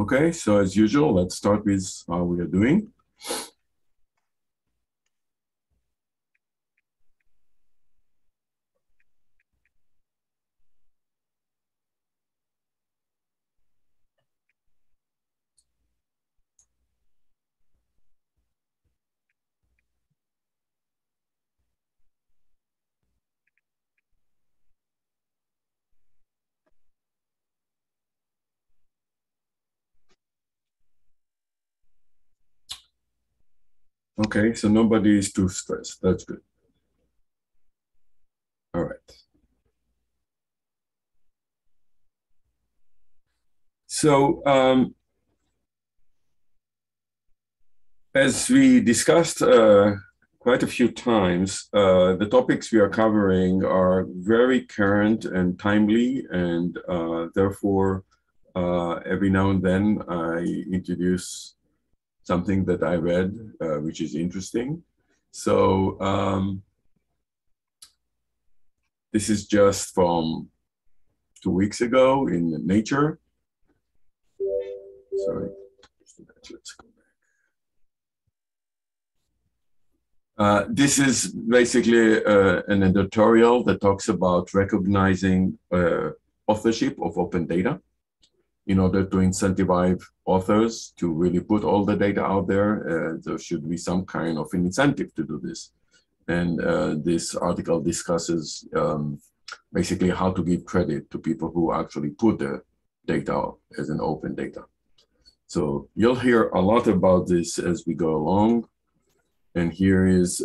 Okay, so as usual, let's start with how we are doing. Okay, so nobody is too stressed. That's good. All right. So as we discussed quite a few times, the topics we are covering are very current and timely, and therefore, every now and then I introduce something that I read, which is interesting. So this is just from 2 weeks ago in Nature. Sorry, let's go back. This is basically an editorial that talks about recognizing authorship of open data in order to incentivize authors to really put all the data out there. There should be some kind of an incentive to do this. And this article discusses basically how to give credit to people who actually put the data as an open data. So you'll hear a lot about this as we go along. And here is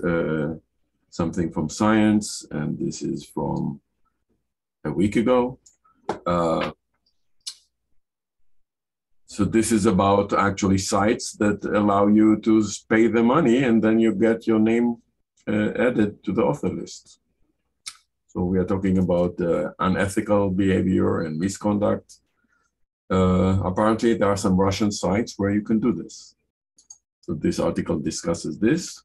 something from Science, and this is from a week ago. So this is about actually sites that allow you to pay the money, and then you get your name added to the author list. So we are talking about unethical behavior and misconduct. Apparently, there are some Russian sites where you can do this. So this article discusses this.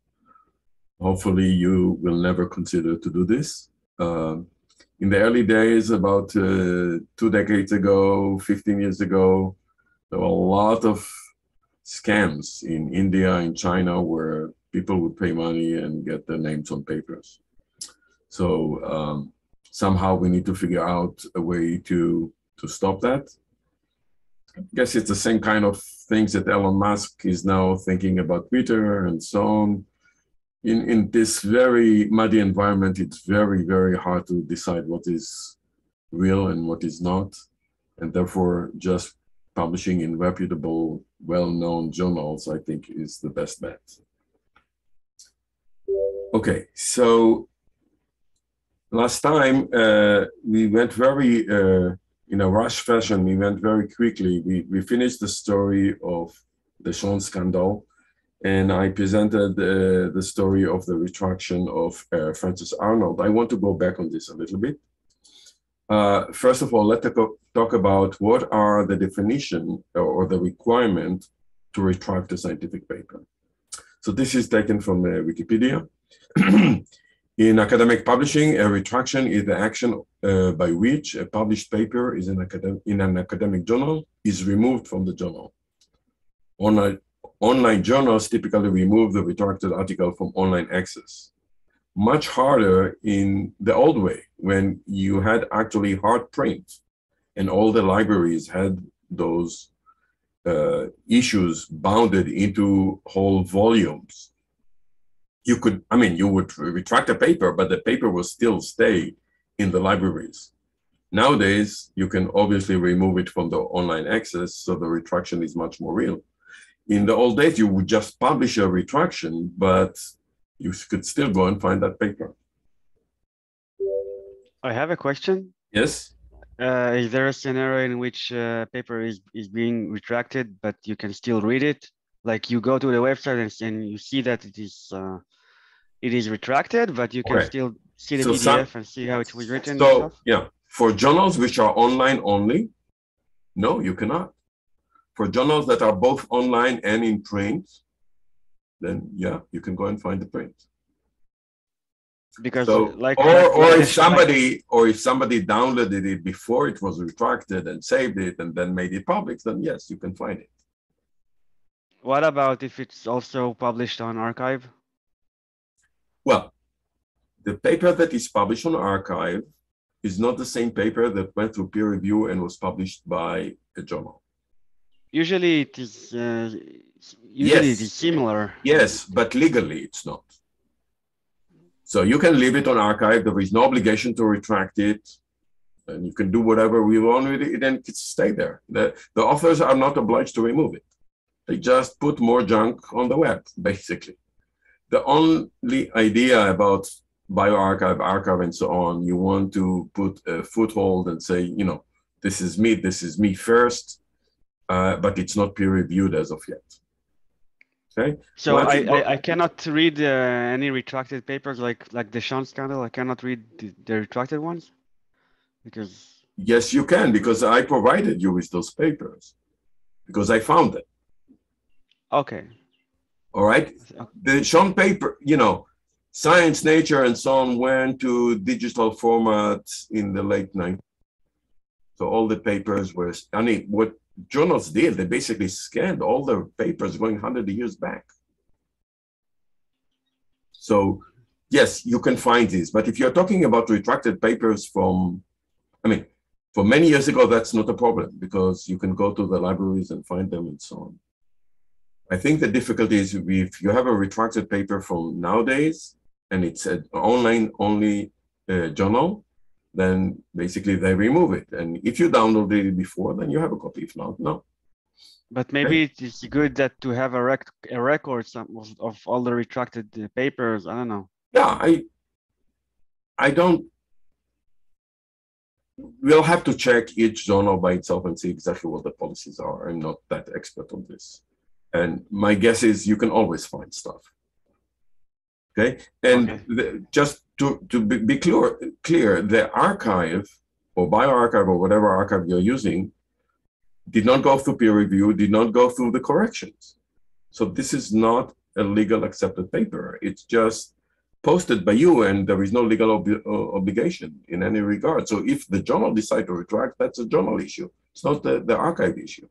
Hopefully, you will never consider to do this. In the early days, about 2 decades ago, 15 years ago, there were a lot of scams in India and China where people would pay money and get their names on papers. So somehow we need to figure out a way to stop that. I guess it's the same kind of things that Elon Musk is now thinking about Twitter and so on. In this very muddy environment, it's very, very hard to decide what is real and what is not. And therefore, just publishing in reputable, well-known journals, I think, is the best bet. Okay, so last time we went very, in a rush fashion, we went very quickly. We finished the story of the Sean scandal, and I presented the story of the retraction of Francis Arnold. I want to go back on this a little bit. First of all, let's talk about what are the definition or the requirement to retract a scientific paper. So this is taken from Wikipedia. In academic publishing, a retraction is the action by which a published paper is in an academic journal is removed from the journal. Online journals typically remove the retracted article from online access. Much harder in the old way, when you had actually hard print and all the libraries had those issues bounded into whole volumes. You could, I mean, you would retract a paper, but the paper will still stay in the libraries. Nowadays, you can obviously remove it from the online access, so the retraction is much more real. In the old days, you would just publish a retraction, but you could still go and find that paper. I have a question. Yes? Is there a scenario in which paper is being retracted, but you can still read it? Like you go to the website and you see that it is retracted, but you can still see the PDF and see how it was written and stuff? Yeah, for journals which are online only, no, you cannot. For journals that are both online and in print, then yeah, you can go and find the print. Because So, like or if somebody downloaded it before it was retracted and saved it and then made it public, then yes, you can find it. what about if it's also published on archive? Well, the paper that is published on archive is not the same paper that went through peer review and was published by a journal. Usually it is Yes. it is similar. Yes, but legally it's not. So you can leave it on archive. There is no obligation to retract it. And you can do whatever we want with it and it stay there. The authors are not obliged to remove it. They just put more junk on the web, basically. The only idea about bioarchive, archive, and so on, you want to put a foothold and say, you know, this is me first, but it's not peer reviewed as of yet. Okay. So I cannot read any retracted papers like the Sean scandal. I cannot read the retracted ones because. Yes, you can, because I provided you with those papers because I found them. Okay. All right. The Sean paper, you know, Science, Nature, and so on went to digital format in the late 90s. So all the papers were, I mean, what journals did, they basically scanned all the papers going 100 years back. So yes, you can find these, but if you're talking about retracted papers from, I mean, for many years ago, that's not a problem because you can go to the libraries and find them and so on. I think the difficulty is if you have a retracted paper from nowadays and it's an online only journal, then basically they remove it. And if you downloaded it before, then you have a copy. If not, no. But maybe it is good that to have a record of all the retracted papers. I don't know. Yeah, I don't. We'll have to check each journal by itself and see exactly what the policies are. I'm not that expert on this. And my guess is you can always find stuff. Okay, and okay. Just to be clear, the archive or bioarchive or whatever archive you're using did not go through peer review, did not go through the corrections. So this is not a legal accepted paper. It's just posted by you and there is no legal obligation in any regard. So if the journal decides to retract, that's a journal issue. It's not the archive issue.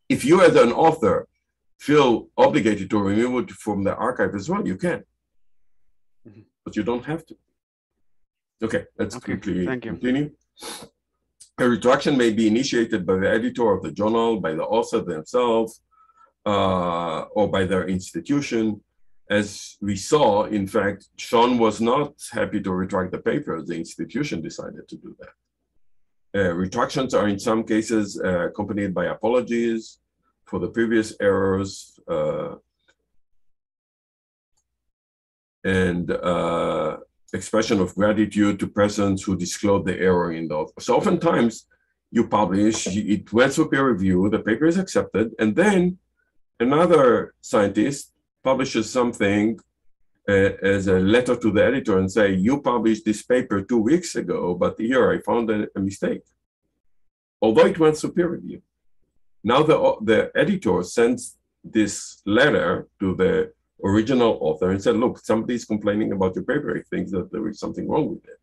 If you as an author feel obligated to remove it from the archive as well, you can. But you don't have to. Okay, let's quickly continue. A retraction may be initiated by the editor of the journal, by the author themselves, or by their institution. As we saw, in fact, Sean was not happy to retract the paper. The institution decided to do that. Retractions are in some cases accompanied by apologies for the previous errors, and expression of gratitude to persons who disclosed the error in the author. So oftentimes you publish, it went through peer review, the paper is accepted, and then another scientist publishes something as a letter to the editor and say, you published this paper 2 weeks ago, but here I found a mistake. Although it went through peer review. Now the editor sends this letter to the original author and said, look, somebody is complaining about your paper. He thinks that there is something wrong with it.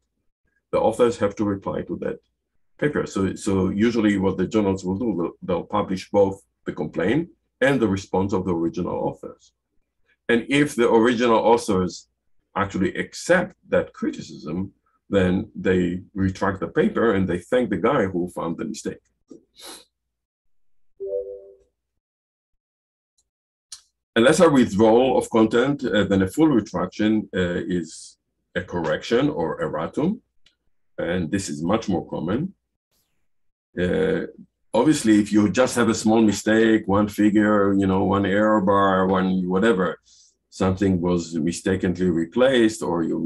The authors have to reply to that paper. So usually what the journals will do, they'll publish both the complaint and the response of the original authors. And if the original authors actually accept that criticism, then they retract the paper and they thank the guy who found the mistake. A lesser withdrawal of content than a full retraction is a correction or erratum, and this is much more common. Obviously, if you just have a small mistake, one figure, you know, one error bar, one whatever, something was mistakenly replaced, or you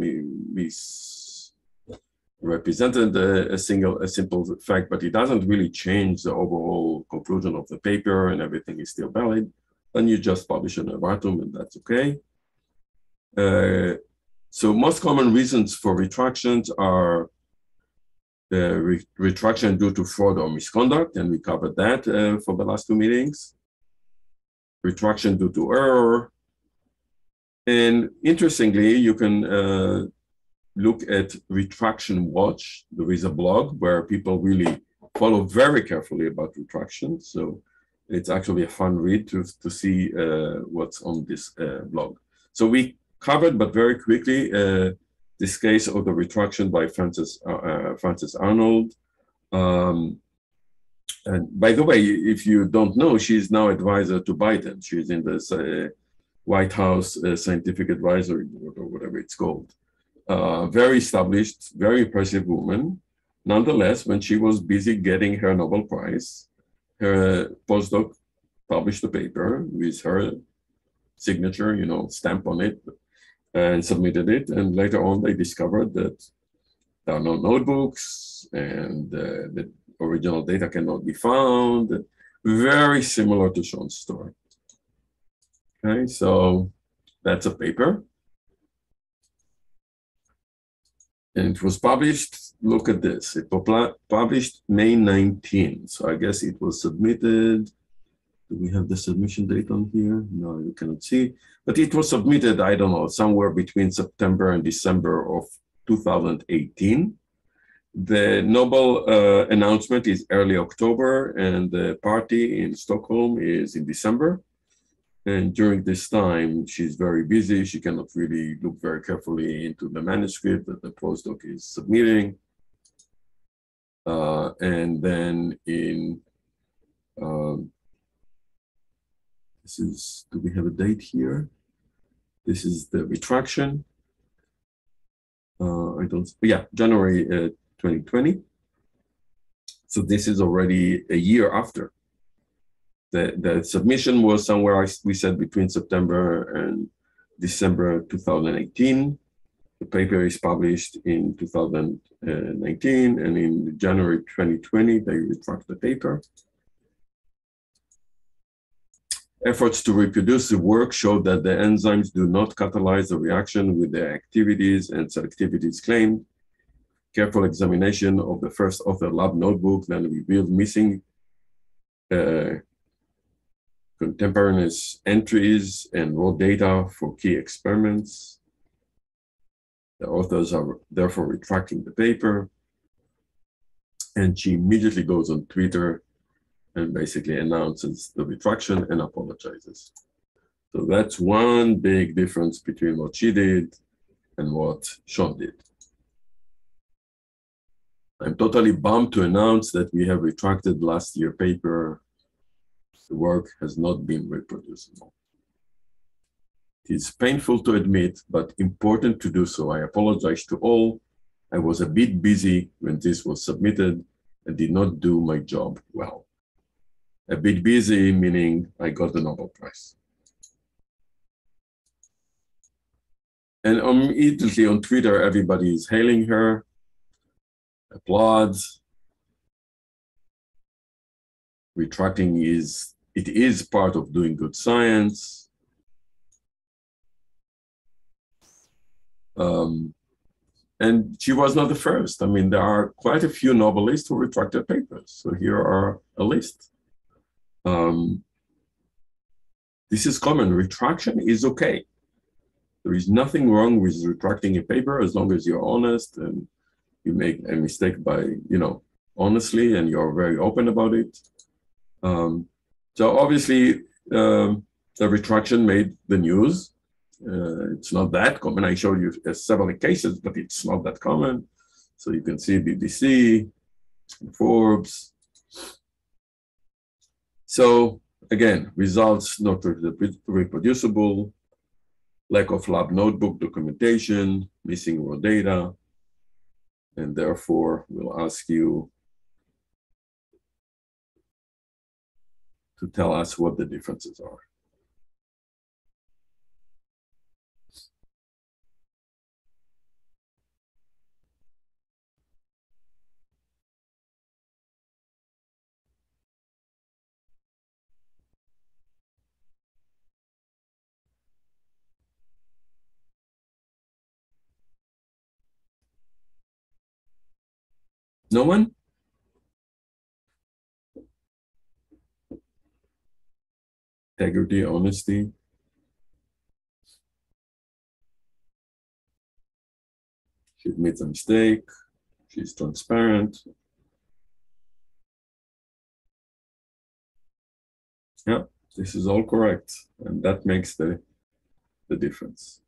misrepresented a simple fact, but it doesn't really change the overall conclusion of the paper, and everything is still valid. Then you just publish an erratum, and that's okay. So most common reasons for retractions are retraction due to fraud or misconduct, and we covered that for the last 2 meetings. Retraction due to error. And interestingly, you can look at Retraction Watch. There is a blog where people really follow very carefully about retraction. So it's actually a fun read to see what's on this blog. So we covered, but very quickly, this case of the retraction by Frances Arnold. And by the way, if you don't know, she's now advisor to Biden. She's in this White House Scientific Advisory Board, or whatever it's called. Very established, very impressive woman. Nonetheless, when she was busy getting her Nobel Prize, her postdoc published a paper with her signature, stamp on it, and submitted it. And later on, they discovered that there are no notebooks, and the original data cannot be found. Very similar to Sean's story. Okay, so that's a paper. And it was published, look at this, it was published May 19. So I guess it was submitted. Do we have the submission date on here? No, you cannot see. But it was submitted, I don't know, somewhere between September and December of 2018. The Nobel announcement is early October, and the party in Stockholm is in December. And during this time, she's very busy. She cannot really look very carefully into the manuscript that the postdoc is submitting. And then in, this is, do we have a date here? This is the retraction. January 2020. So this is already a year after. The submission was somewhere, we said, between September and December 2018. The paper is published in 2019, and in January 2020, they retract the paper. Efforts to reproduce the work showed that the enzymes do not catalyze the reaction with the activities and selectivities claimed. Careful examination of the first author lab notebook then revealed missing contemporaneous entries and raw data for key experiments. The authors are therefore retracting the paper. And she immediately goes on Twitter and basically announces the retraction and apologizes. So that's one big difference between what she did and what Sean did. I'm totally bummed to announce that we have retracted last year's paper. The work has not been reproducible. It is painful to admit, but important to do so. I apologize to all. I was a bit busy when this was submitted and did not do my job well. A bit busy, meaning I got the Nobel Prize. And immediately on Twitter, everybody is hailing her, applauds. Retracting it is part of doing good science. And she was not the first. I mean, there are quite a few Nobelists who retracted papers. So here are a list. This is common. Retraction is okay. There is nothing wrong with retracting a paper as long as you're honest and you make a mistake by, honestly, and you're very open about it. So obviously, the retraction made the news. It's not that common. I showed you several cases, but it's not that common. So you can see BBC, Forbes. So again, results not reproducible, lack of lab notebook documentation, missing raw data, and therefore we'll ask you to tell us what the differences are. No one? Integrity, honesty. She admits a mistake. She's transparent. Yeah, this is all correct. And that makes the difference.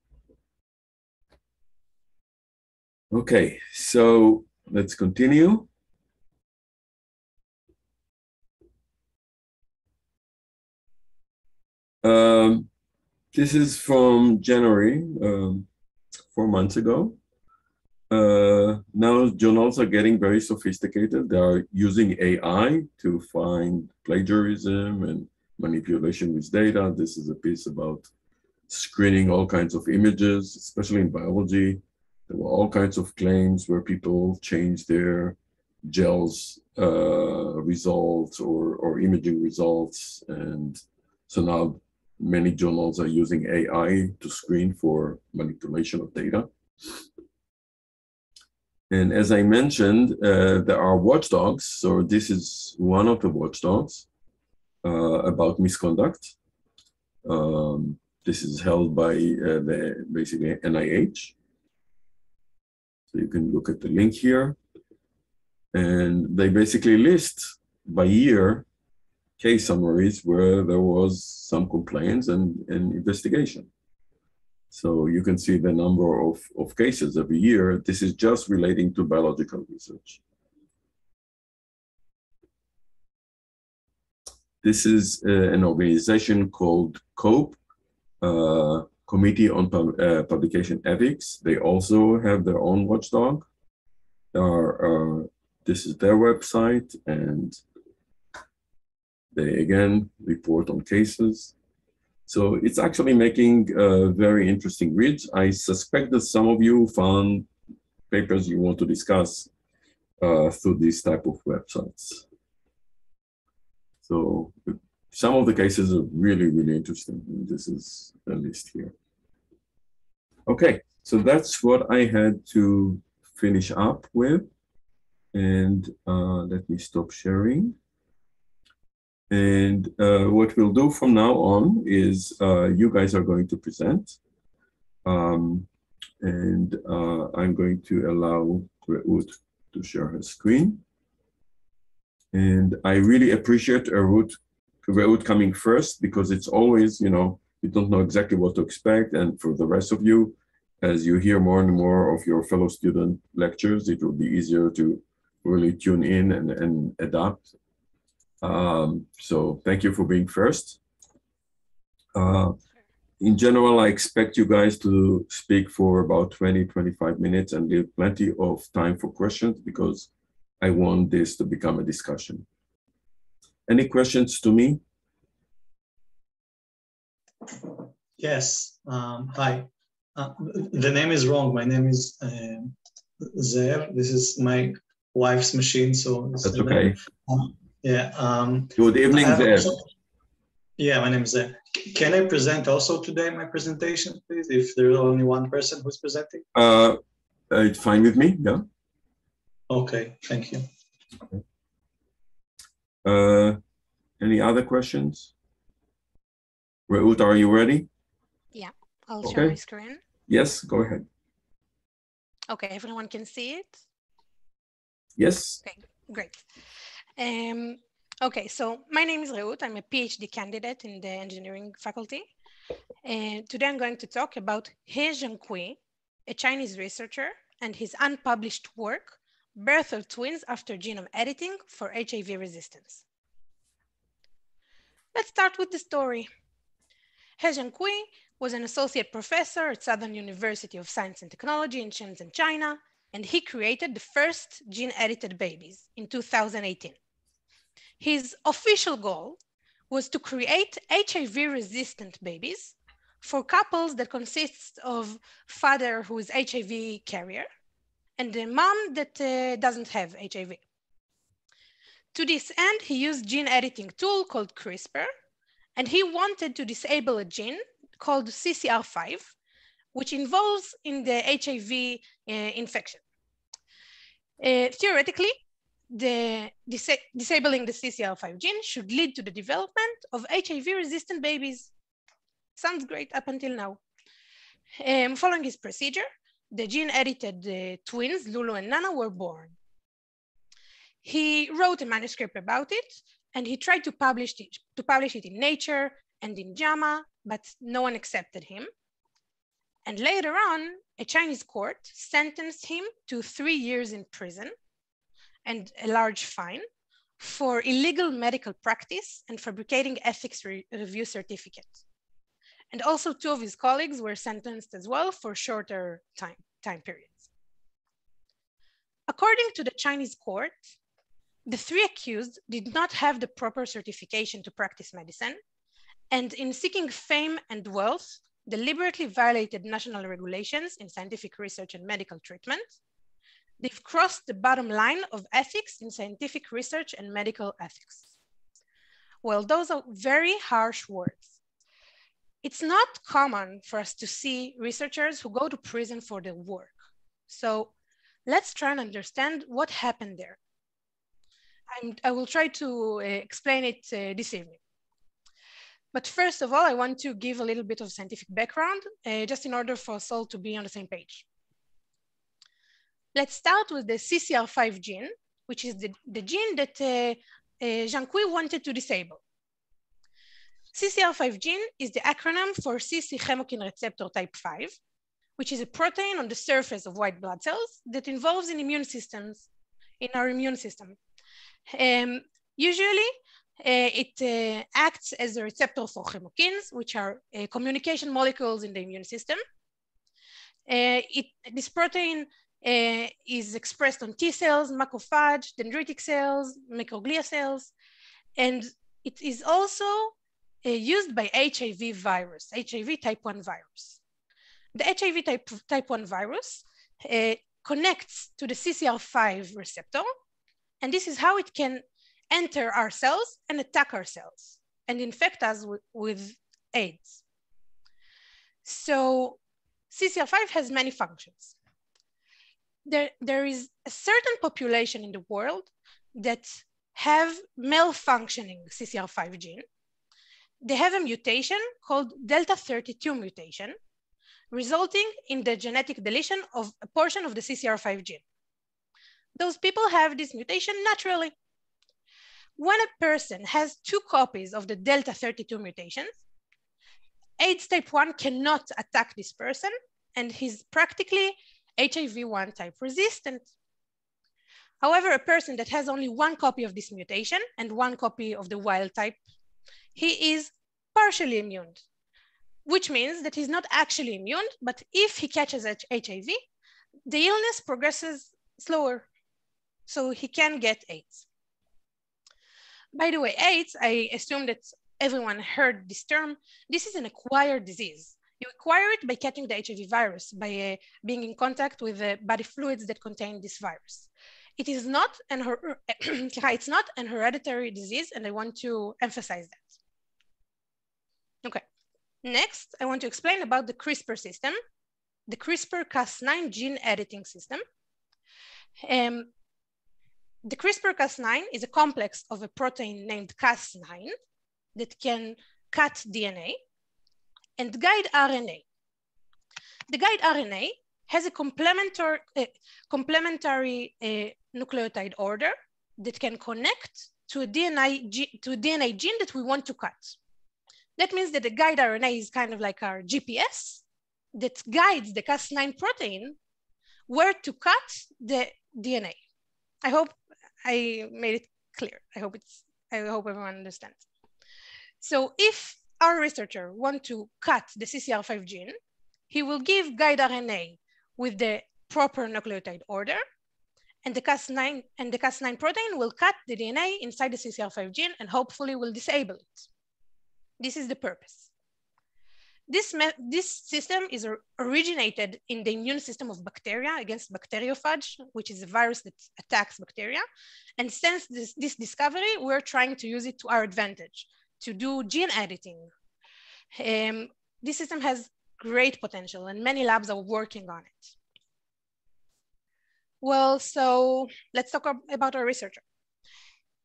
Okay, so let's continue. This is from January, 4 months ago. Now journals are getting very sophisticated. They are using AI to find plagiarism and manipulation with data. This is a piece about screening all kinds of images, especially in biology. There were all kinds of claims where people changed their gels results or imaging results. And so now many journals are using AI to screen for manipulation of data. And as I mentioned, there are watchdogs. So this is one of the watchdogs about misconduct. This is held by the basically NIH. So you can look at the link here. And they basically list by year case summaries where there was some complaints and investigation. So you can see the number of cases every year. This is just relating to biological research. This is an organization called COPE, Committee on Publication Ethics. They also have their own watchdog. This is their website, and they again report on cases. So it's actually making very interesting reads. I suspect that some of you found papers you want to discuss through these type of websites. So some of the cases are really, really interesting. This is a list here. Okay, so that's what I had to finish up with. And let me stop sharing. And what we'll do from now on is you guys are going to present. And I'm going to allow Reut to share her screen. And I really appreciate Reut coming first, because it's always, you don't know exactly what to expect. And for the rest of you, as you hear more and more of your fellow student lectures, it will be easier to really tune in and adapt. So thank you for being first. In general, I expect you guys to speak for about 20-25 minutes and leave plenty of time for questions, because I want this to become a discussion. Any questions to me? Yes, hi. The name is wrong. My name is Zev. This is my wife's machine, so that's okay. Yeah. Good evening, Zev. Yeah, my name is Zev. Can I present also today my presentation, please? If there's only one person who's presenting. It's fine with me. Yeah. Okay, thank you. Any other questions? Reut, are you ready? Yeah, I'll share my screen. Yes, go ahead. Okay, everyone can see it? Yes. Okay, great. Okay, so my name is Reut. I'm a PhD candidate in the engineering faculty. And today I'm going to talk about He Zhenkui, a Chinese researcher, and his unpublished work, Birth of Twins After Genome Editing for HIV Resistance. Let's start with the story. He Zhenkui was an associate professor at Southern University of Science and Technology in Shenzhen, China, and he created the first gene-edited babies in 2018. His official goal was to create HIV-resistant babies for couples that consist of father who is HIV carrier and a mom that doesn't have HIV. To this end, he used gene editing tool called CRISPR, and he wanted to disable a gene called Ccl5, which involves in the HIV infection. Theoretically, disabling the Ccl5 gene should lead to the development of HIV-resistant babies. Sounds great up until now. Following his procedure, the gene-edited twins, Lulu and Nana, were born. He wrote a manuscript about it, and he tried to publish it in Nature and in JAMA, but no one accepted him. And later on, a Chinese court sentenced him to 3 years in prison and a large fine for illegal medical practice and fabricating ethics review certificates. And also 2 of his colleagues were sentenced as well for shorter time periods. According to the Chinese court, the 3 accused did not have the proper certification to practice medicine, and in seeking fame and wealth, deliberately violated national regulations in scientific research and medical treatment. They've crossed the bottom line of ethics in scientific research and medical ethics. Well, those are very harsh words. It's not common for us to see researchers who go to prison for their work. So let's try and understand what happened there. I will try to explain it this evening. But first of all, I want to give a little bit of scientific background, just in order for us all to be on the same page. Let's start with the Ccl5 gene, which is the gene that Jiankui wanted to disable. Ccl5 gene is the acronym for CC chemokin receptor type 5, which is a protein on the surface of white blood cells that involves in our immune system. Usually, it acts as a receptor for chemokines, which are communication molecules in the immune system. This protein is expressed on T cells, macrophage, dendritic cells, microglia cells, and it is also used by HIV virus, HIV type 1 virus. The HIV type 1 virus connects to the CCR5 receptor, and this is how it can enter our cells and attack our cells and infect us with AIDS. So CCR5 has many functions. There is a certain population in the world that have malfunctioning CCR5 gene. They have a mutation called delta 32 mutation, resulting in the genetic deletion of a portion of the CCR5 gene. Those people have this mutation naturally. When a person has 2 copies of the delta 32 mutations, AIDS type 1 cannot attack this person, and he's practically HIV-1 type resistant. However, a person that has only 1 copy of this mutation and 1 copy of the wild type, he is partially immune, which means that he's not actually immune, but if he catches HIV, the illness progresses slower, so he can get AIDS. By the way, AIDS, I assume that everyone heard this term. This is an acquired disease. You acquire it by catching the HIV virus, by being in contact with the body fluids that contain this virus. It is not it's not an hereditary disease, and I want to emphasize that. Okay, next, I want to explain about the CRISPR system, the CRISPR-Cas9 gene editing system. The CRISPR-Cas9 is a complex of a protein named Cas9 that can cut DNA and guide RNA. The guide RNA has a complementary nucleotide order that can connect to a DNA gene that we want to cut. That means that the guide RNA is kind of like our GPS that guides the Cas9 protein where to cut the DNA. I hope I made it clear. I hope everyone understands. So if our researcher wants to cut the CCR5 gene, he will give guide RNA with the proper nucleotide order, and the Cas9 protein will cut the DNA inside the CCR5 gene and hopefully will disable it. This is the purpose. This system is originated in the immune system of bacteria against bacteriophage, which is a virus that attacks bacteria. And since this discovery, we're trying to use it to our advantage, to do gene editing. This system has great potential and many labs are working on it. Well, so let's talk about our researcher.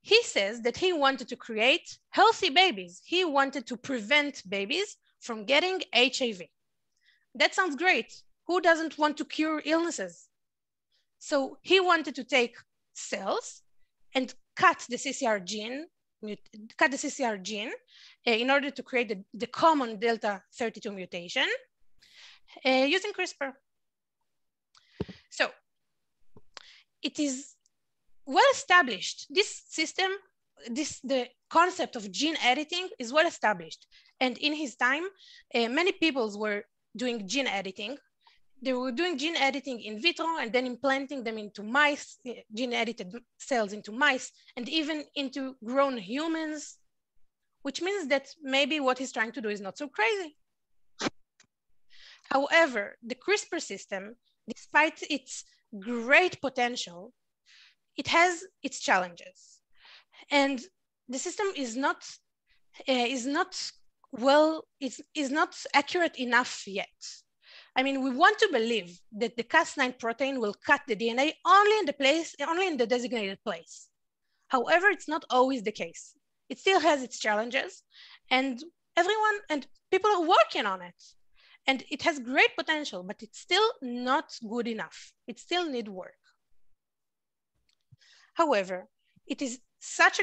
He says that he wanted to create healthy babies. He wanted to prevent babies from getting HIV. That sounds great. Who doesn't want to cure illnesses? So he wanted to take cells and cut the CCR gene, in order to create the common delta 32 mutation using CRISPR. So it is well established. This system, the concept of gene editing is well established. And in his time, many people were doing gene editing. They were doing gene editing in vitro and then implanting them into mice, gene edited cells into mice, and even into grown humans, which means that maybe what he's trying to do is not so crazy. However, the CRISPR system, despite its great potential, it has its challenges. And the system is not accurate enough yet. I mean, we want to believe that the Cas9 protein will cut the DNA only in the designated place. However, it's not always the case. It still has its challenges, and people are working on it. And it has great potential, but it's still not good enough. It still needs work. However, it has such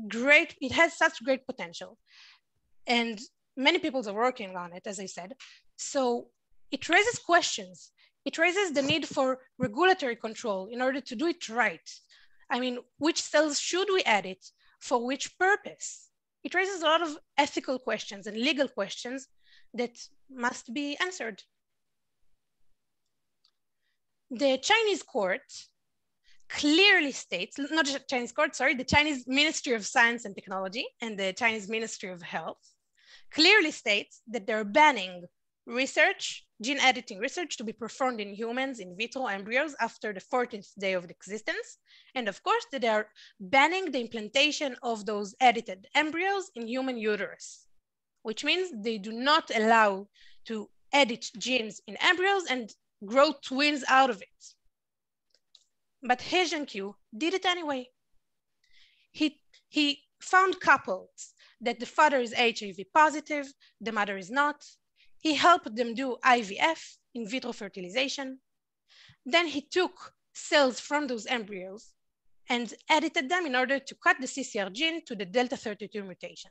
great potential, and many people are working on it, as I said. So it raises questions. It raises the need for regulatory control in order to do it right. I mean, which cells should we edit? For which purpose? It raises a lot of ethical questions and legal questions that must be answered. The Chinese court clearly states, not just Chinese court, sorry, the Chinese Ministry of Science and Technology and the Chinese Ministry of Health clearly states that they're banning research, gene editing research to be performed in humans in vitro embryos after the 14th day of existence. And of course, that they are banning the implantation of those edited embryos in human uterus, which means they do not allow to edit genes in embryos and grow twins out of it. But He Zhenqiu did it anyway. He found couples that the father is HIV positive, the mother is not. He helped them do IVF, in vitro fertilization. Then he took cells from those embryos and edited them in order to cut the CCR gene to the delta 32 mutation.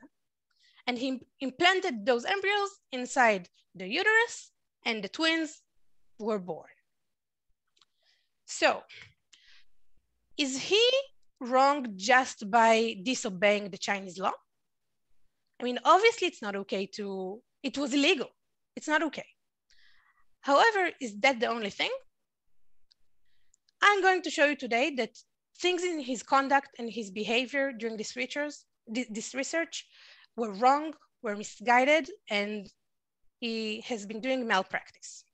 And he implanted those embryos inside the uterus, and the twins were born. So, is he wrong just by disobeying the Chinese law? I mean, obviously it's not okay it was illegal. It's not okay. However, is that the only thing? I'm going to show you today that things in his conduct and his behavior during this research were wrong, were misguided, and he has been doing malpractice.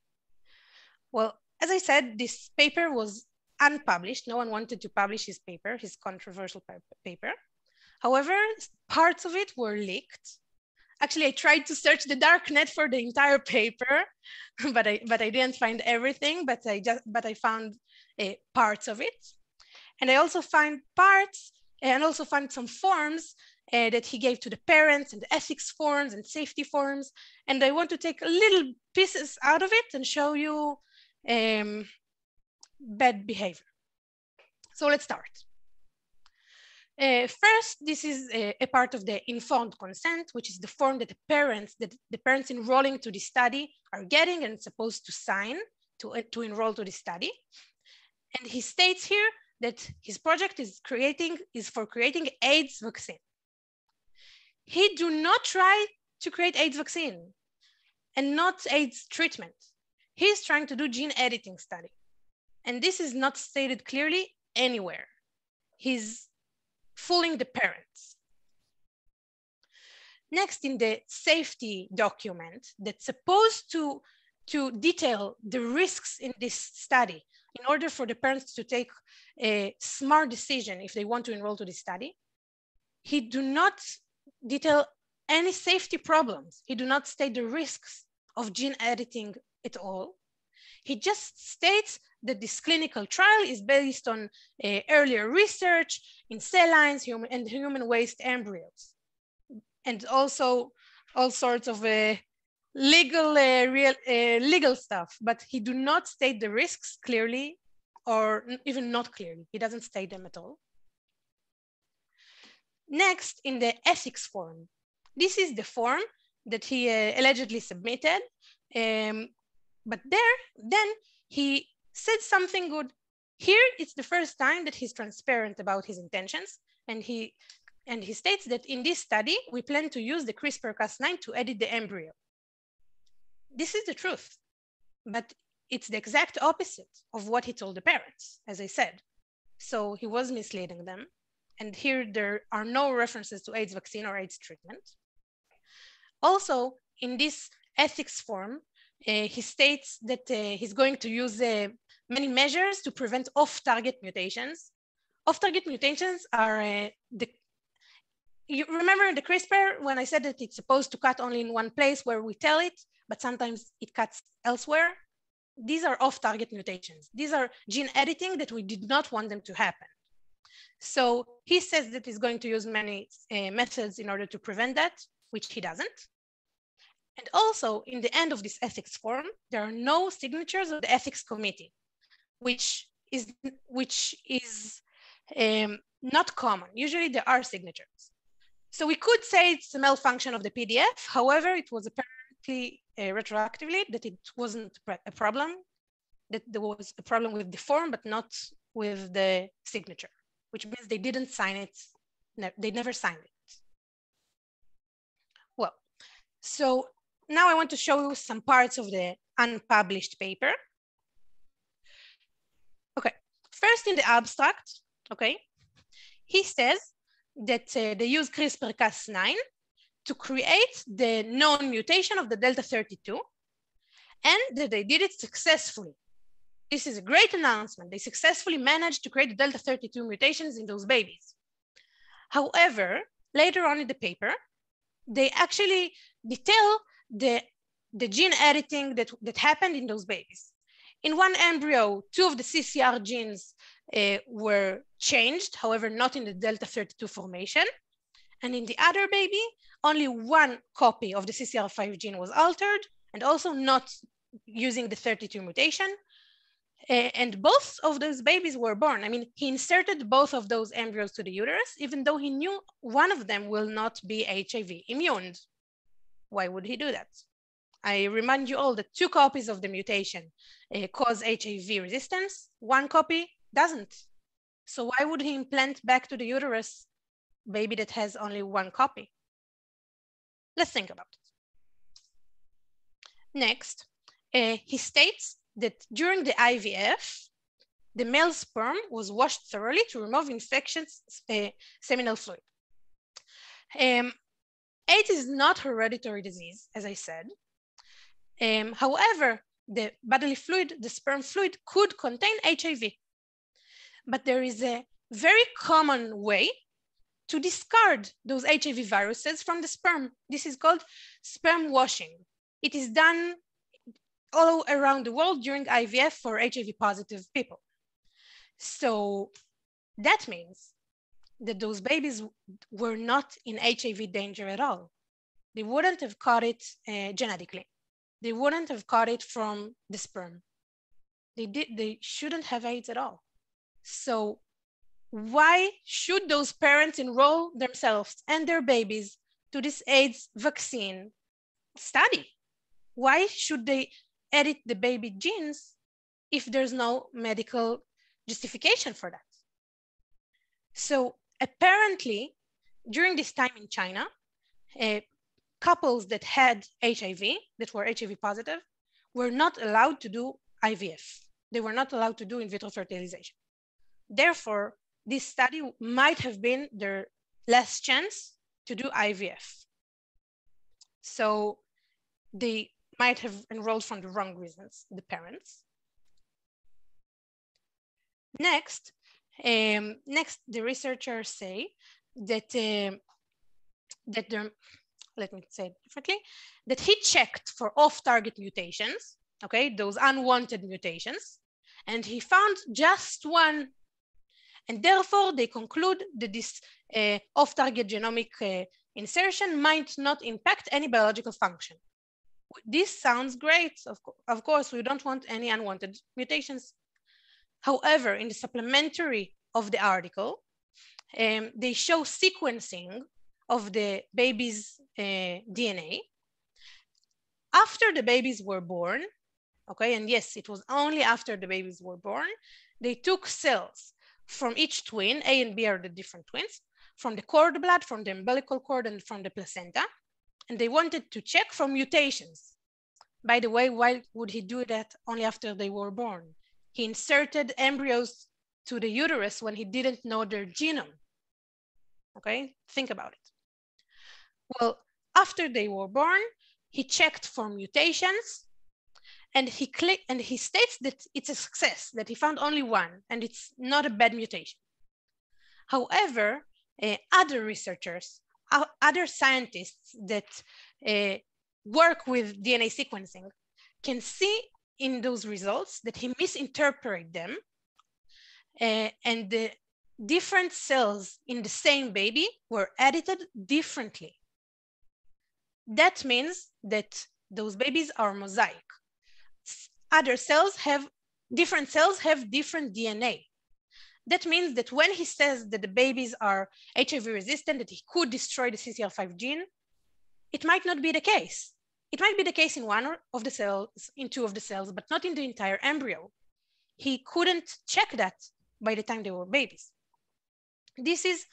Well, as I said, this paper was unpublished. No one wanted to publish his paper, his controversial paper. However, parts of it were leaked. Actually, I tried to search the dark net for the entire paper, but I didn't find everything. But I found parts of it, and I also found parts and also found some forms that he gave to the parents, and the ethics forms and safety forms. And I want to take little pieces out of it and show you bad behavior. So let's start. First, this is a part of the informed consent, which is the form that the parents enrolling to the study are getting and supposed to sign to enroll to the study. And he states here that his project is for creating AIDS vaccine. He do not try to create AIDS vaccine and not AIDS treatment. He's trying to do gene editing study. And this is not stated clearly anywhere. He's fooling the parents. Next, in the safety document that's supposed to detail the risks in this study in order for the parents to take a smart decision if they want to enroll to this study, he do not detail any safety problems. He do not state the risks of gene editing at all. He just states that this clinical trial is based on earlier research in cell lines and human waste embryos, and also all sorts of legal stuff, but he do not state the risks clearly, or even not clearly. He doesn't state them at all. Next, in the ethics form, this is the form that he allegedly submitted, but then he said something good. Here, it's the first time that he's transparent about his intentions, and he states that in this study, we plan to use the CRISPR-Cas9 to edit the embryo. This is the truth, but it's the exact opposite of what he told the parents, as I said. So he was misleading them. And here there are no references to AIDS vaccine or AIDS treatment. Also, in this ethics form, he states that he's going to use many measures to prevent off-target mutations. Off-target mutations are you remember in the CRISPR when I said that it's supposed to cut only in one place where we tell it, but sometimes it cuts elsewhere? These are off-target mutations. These are gene editing that we did not want them to happen. So he says that he's going to use many methods in order to prevent that, which he doesn't. And also in the end of this ethics form, there are no signatures of the ethics committee, which is not common. Usually there are signatures. So we could say it's a malfunction of the PDF. However, it was apparently retroactively that it wasn't a problem, that there was a problem with the form, but not with the signature, which means they didn't sign it. They never signed it. Well, so now I want to show you some parts of the unpublished paper. Okay, first in the abstract, okay, he says that they use CRISPR-Cas9 to create the known mutation of the delta 32, and that they did it successfully. This is a great announcement. They successfully managed to create the delta 32 mutations in those babies. However, later on in the paper, they actually detail the gene editing that happened in those babies. In one embryo, 2 of the CCR genes were changed, however, not in the delta 32 formation. And in the other baby, only 1 copy of the Ccl5 gene was altered, and also not using the 32 mutation. And both of those babies were born. I mean, he inserted both of those embryos to the uterus, even though he knew one of them will not be HIV immune. Why would he do that? I remind you all that 2 copies of the mutation cause HIV resistance, 1 copy doesn't. So why would he implant back to the uterus a baby that has only 1 copy? Let's think about it. Next, he states that during the IVF, the male sperm was washed thoroughly to remove infectious seminal fluid. AIDS is not a hereditary disease, as I said. However, the bodily fluid, the sperm fluid, could contain HIV. But there is a very common way to discard those HIV viruses from the sperm. This is called sperm washing. It is done all around the world during IVF for HIV positive people. So that means that those babies were not in HIV danger at all. They wouldn't have caught it genetically. They wouldn't have caught it from the sperm. They shouldn't have AIDS at all. So why should those parents enroll themselves and their babies to this AIDS vaccine study? Why should they edit the baby genes if there's no medical justification for that? So apparently, during this time in China, couples that had HIV, that were HIV positive, were not allowed to do IVF. They were not allowed to do in vitro fertilization. Therefore, this study might have been their last chance to do IVF. So they might have enrolled for the wrong reasons, the parents. Next, the researchers say that, let me say it differently, that he checked for off-target mutations, okay, those unwanted mutations, and he found just 1. And therefore, they conclude that this off-target genomic insertion might not impact any biological function. this sounds great. Of course, we don't want any unwanted mutations. However, in the supplementary of the article, they show sequencing of the baby's DNA after the babies were born. Okay, and yes, it was only after the babies were born. They took cells from each twin, A and B are the different twins, from the cord blood, from the umbilical cord, and from the placenta, and they wanted to check for mutations. By the way, why would he do that only after they were born? He inserted embryos to the uterus when he didn't know their genome. Okay, think about it. Well, after they were born, he checked for mutations, and he states that it's a success, that he found only one, and it's not a bad mutation. However, other researchers, other scientists that work with DNA sequencing can see in those results that he misinterpreted them, and the different cells in the same baby were edited differently. That means that those babies are mosaic. Different cells have different DNA. That means that when he says that the babies are HIV resistant, that he could destroy the Ccl5 gene, it might not be the case. It might be the case in one of the cells, in two of the cells, but not in the entire embryo. He couldn't check that by the time they were babies. This is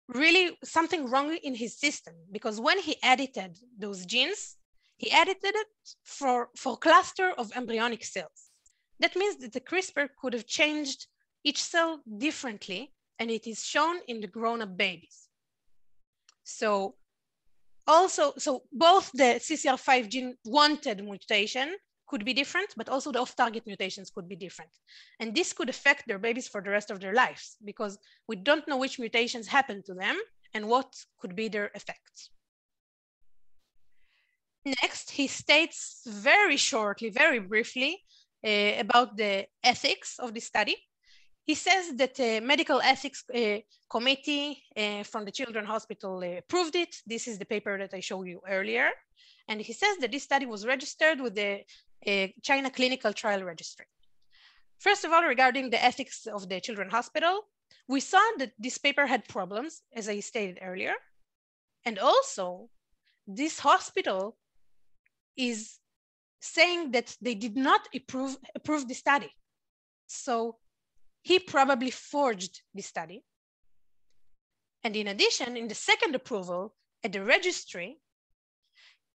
really something wrong in his system, because when he edited those genes, he edited it for cluster of embryonic cells. That means that the CRISPR could have changed each cell differently, and it is shown in the grown-up babies. So both the Ccl5 gene wanted mutation could be different, but also the off-target mutations could be different. And this could affect their babies for the rest of their lives, because we don't know which mutations happen to them and what could be their effects. Next, he states very shortly, very briefly, about the ethics of the study. He says that the medical ethics committee from the Children's Hospital approved it. This is the paper that I showed you earlier. And he says that this study was registered with the China Clinical Trial Registry. First of all, regarding the ethics of the Children's Hospital, we saw that this paper had problems, as I stated earlier. And also, this hospital is saying that they did not approve the study. So he probably forged the study. And in addition, in the second approval at the registry,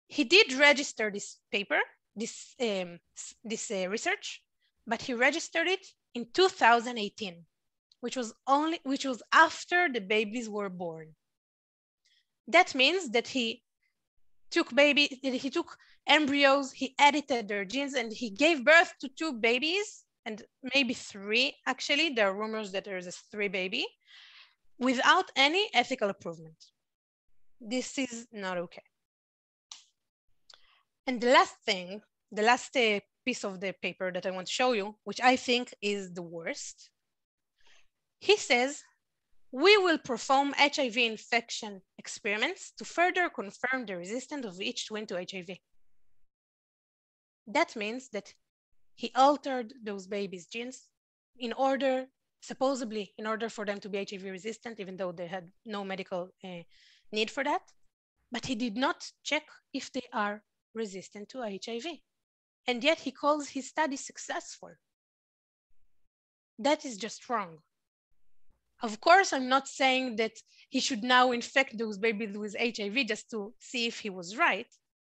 he did register this paper, this research, but he registered it in 2018, which was after the babies were born. That means that he took embryos, he edited their genes, and he gave birth to 2 babies, and maybe 3, actually. There are rumors that there is a 3 baby, without any ethical approval. This is not okay. And the last thing, the last piece of the paper that I want to show you, which I think is the worst, he says, we will perform HIV infection experiments to further confirm the resistance of each twin to HIV. That means that he altered those babies' genes supposedly in order for them to be HIV resistant, even though they had no medical need for that. But he did not check if they are resistant to HIV. And yet he calls his study successful. That is just wrong. Of course, I'm not saying that he should now infect those babies with HIV just to see if he was right,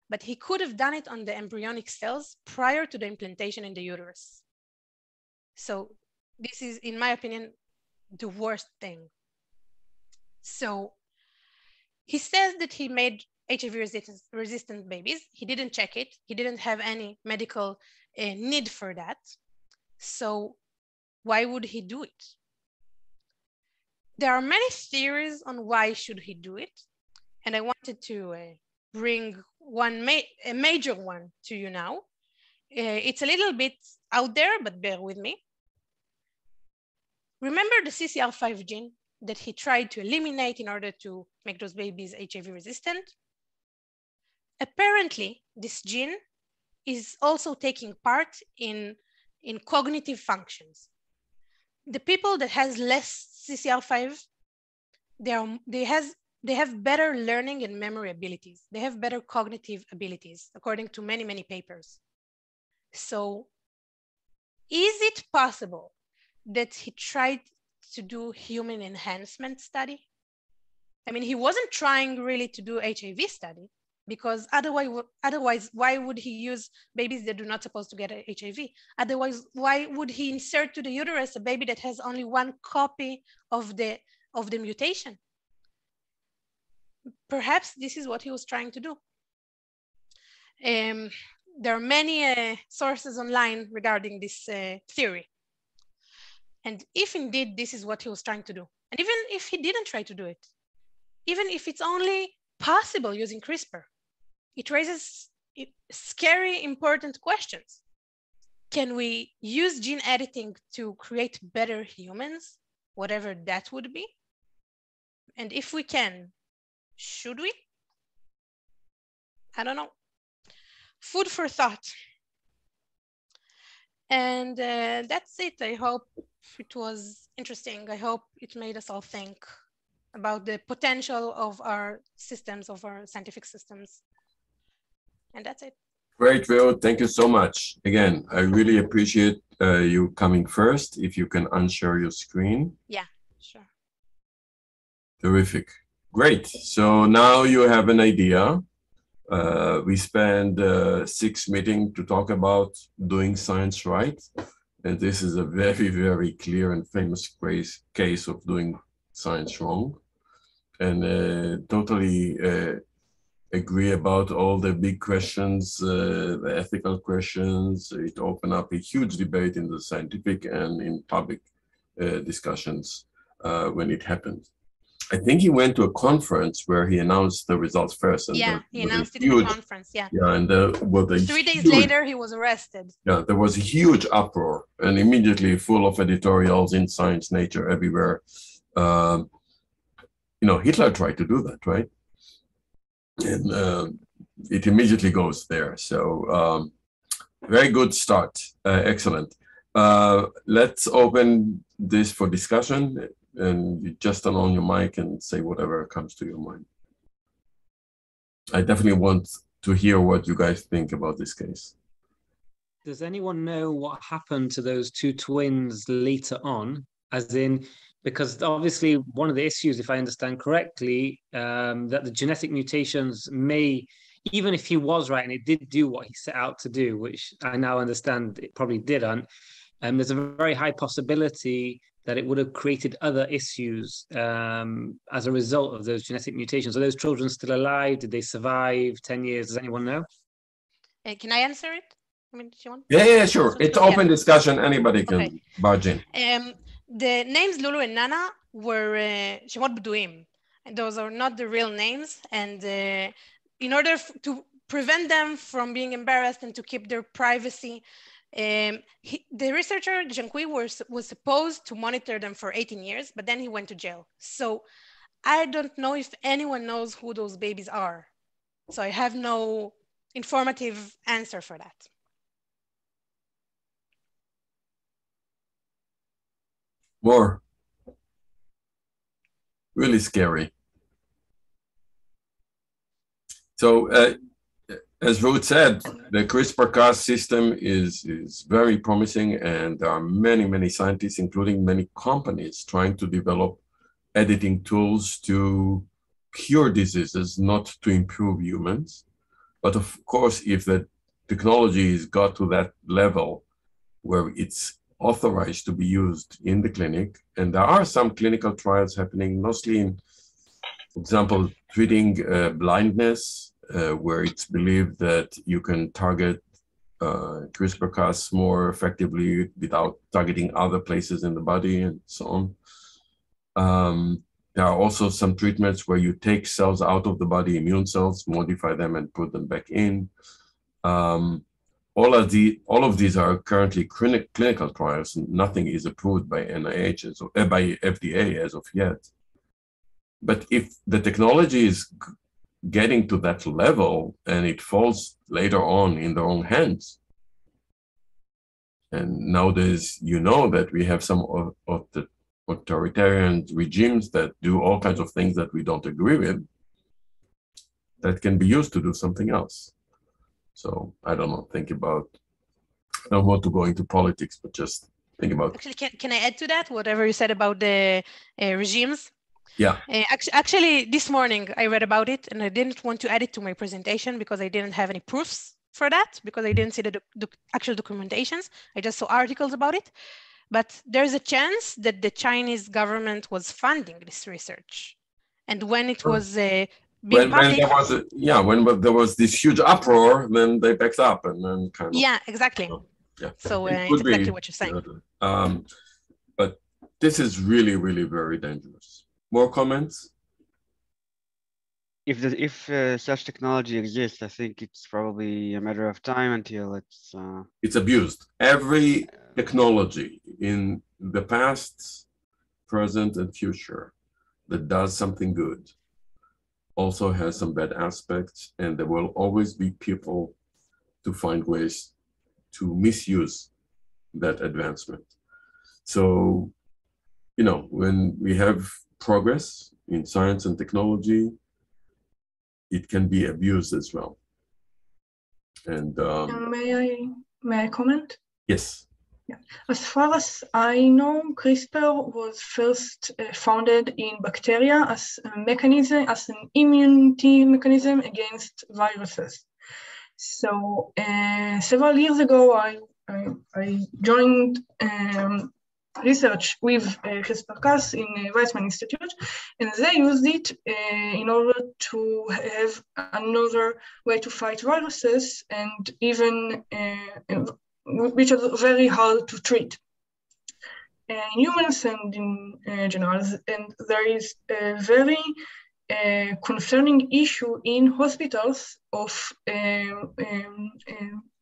but he could have done it on the embryonic cells prior to the implantation in the uterus. So this is, in my opinion, the worst thing. So he says that he made HIV resistant babies. He didn't check it. He didn't have any medical need for that. So why would he do it? There are many theories on why should he do it. And I wanted to bring a major one to you now. It's a little bit out there, but bear with me. Remember the Ccl5 gene that he tried to eliminate in order to make those babies HIV resistant? Apparently, this gene is also taking part in cognitive functions. The people that has less Ccl5, they have better learning and memory abilities. They have better cognitive abilities, according to many, many papers. So is it possible that he tried to do human enhancement study? I mean, he wasn't trying really to do HIV study, because otherwise, why would he use babies that are not supposed to get HIV? Otherwise, why would he insert to the uterus a baby that has only one copy of the mutation? Perhaps this is what he was trying to do. There are many sources online regarding this theory. And if indeed this is what he was trying to do, and even if he didn't try to do it, even if it's only possible using CRISPR, it raises scary, important questions. Can we use gene editing to create better humans, whatever that would be? And if we can, should we? I don't know. Food for thought. And that's it. I hope it was interesting. I hope it made us all think about the potential of our systems, of our scientific systems. And that's it. Great, Will. Thank you so much. Again, I really appreciate you coming first. If you can unshare your screen. Yeah, sure. Terrific. Great. So now you have an idea. We spent 6 meetings to talk about doing science right. And this is a very, very clear and famous case of doing science wrong. And totally agree about all the big questions, the ethical questions. It opened up a huge debate in the scientific and in public discussions when it happened. I think he went to a conference where he announced the results first. And yeah, he announced it in the conference, yeah. Yeah, and well, 3 days later, he was arrested. Yeah, there was a huge uproar and immediately full of editorials in Science, Nature, everywhere. You know, Hitler tried to do that, right? And it immediately goes there. So very good start. Excellent. Let's open this for discussion. And you just turn on your mic and say whatever comes to your mind. I definitely want to hear what you guys think about this case. Does anyone know what happened to those 2 twins later on? As in, because obviously one of the issues, if I understand correctly, that the genetic mutations may, even if he was right and it did do what he set out to do, which I now understand it probably didn't, there's a very high possibility that it would have created other issues as a result of those genetic mutations. Are those children still alive? Did they survive 10 years? Does anyone know? Can I answer it? I mean, do you want? Yeah, sure. It's open discussion. Anybody can barge in. The names Lulu and Nana were Shemot B'duim. And those are not the real names. And in order to prevent them from being embarrassed and to keep their privacy, the researcher, Jiankui, was supposed to monitor them for 18 years, but then he went to jail. So I don't know if anyone knows who those babies are. So I have no informative answer for that. More. Really scary. So as Ruth said, the CRISPR-Cas system is very promising, and there are many, many scientists, including many companies, trying to develop editing tools to cure diseases, not to improve humans. But of course, if the technology has got to that level where it's authorized to be used in the clinic, and there are some clinical trials happening, mostly in, for example, treating blindness, where it's believed that you can target CRISPR-Cas more effectively without targeting other places in the body and so on. There are also some treatments where you take cells out of the body, immune cells, modify them and put them back in. All of these are currently clinical trials. Nothing is approved by NIH by FDA as of yet. But if the technology is getting to that level and it falls later on in the wrong hands. And nowadays, you know that we have some of the authoritarian regimes that do all kinds of things that we don't agree with that can be used to do something else. So I don't know, think about, I don't want to go into politics, but just think about. Actually, can I add to that, whatever you said about the regimes? Yeah. Actually, this morning I read about it and I didn't want to add it to my presentation because I didn't have any proofs for that, because I didn't see the actual documentations. I just saw articles about it. But there's a chance that the Chinese government was funding this research. And when it was being public, when there was this huge uproar, then they backed up and then kind of. Yeah, exactly. Yeah. So it's exactly what you're saying. But this is really, really very dangerous. More comments? If such technology exists, I think it's probably a matter of time until it's abused. Every technology in the past, present, and future that does something good also has some bad aspects, and there will always be people to find ways to misuse that advancement. So, you know, when we have progress in science and technology, it can be abused as well. And may I comment? Yes. Yeah. As far as I know, CRISPR was first founded in bacteria as a mechanism, as an immunity mechanism against viruses. So several years ago, I joined research with CRISPR-Cas in Weizmann Institute, and they used it in order to have another way to fight viruses, and even which are very hard to treat in humans and in general. And there is a very concerning issue in hospitals of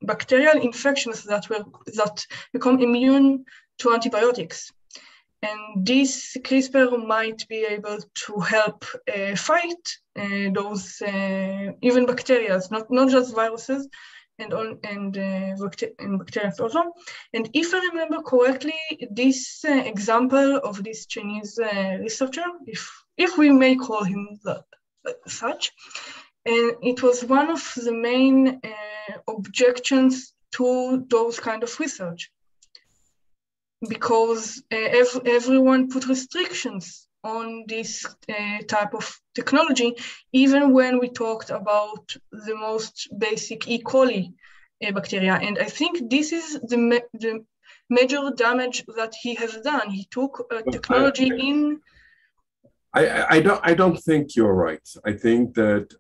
bacterial infections that become immune to antibiotics. And this CRISPR might be able to help fight those even bacteria, not just viruses, and bacteria also. And if I remember correctly, this example of this Chinese researcher, if we may call him such, it was one of the main objections to those kind of research, because everyone put restrictions on this type of technology, even when we talked about the most basic E. coli bacteria. And I think this is the major damage that he has done. He took technology in. I don't think you're right. I think that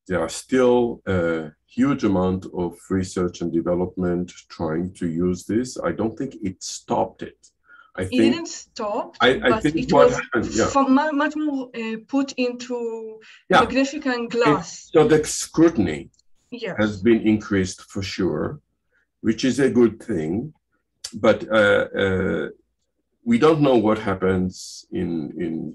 there are still a huge amount of research and development trying to use this. I don't think it stopped it. It didn't stop, but think it was much more put into magnificent glass. So the scrutiny has been increased for sure, which is a good thing. But we don't know what happens in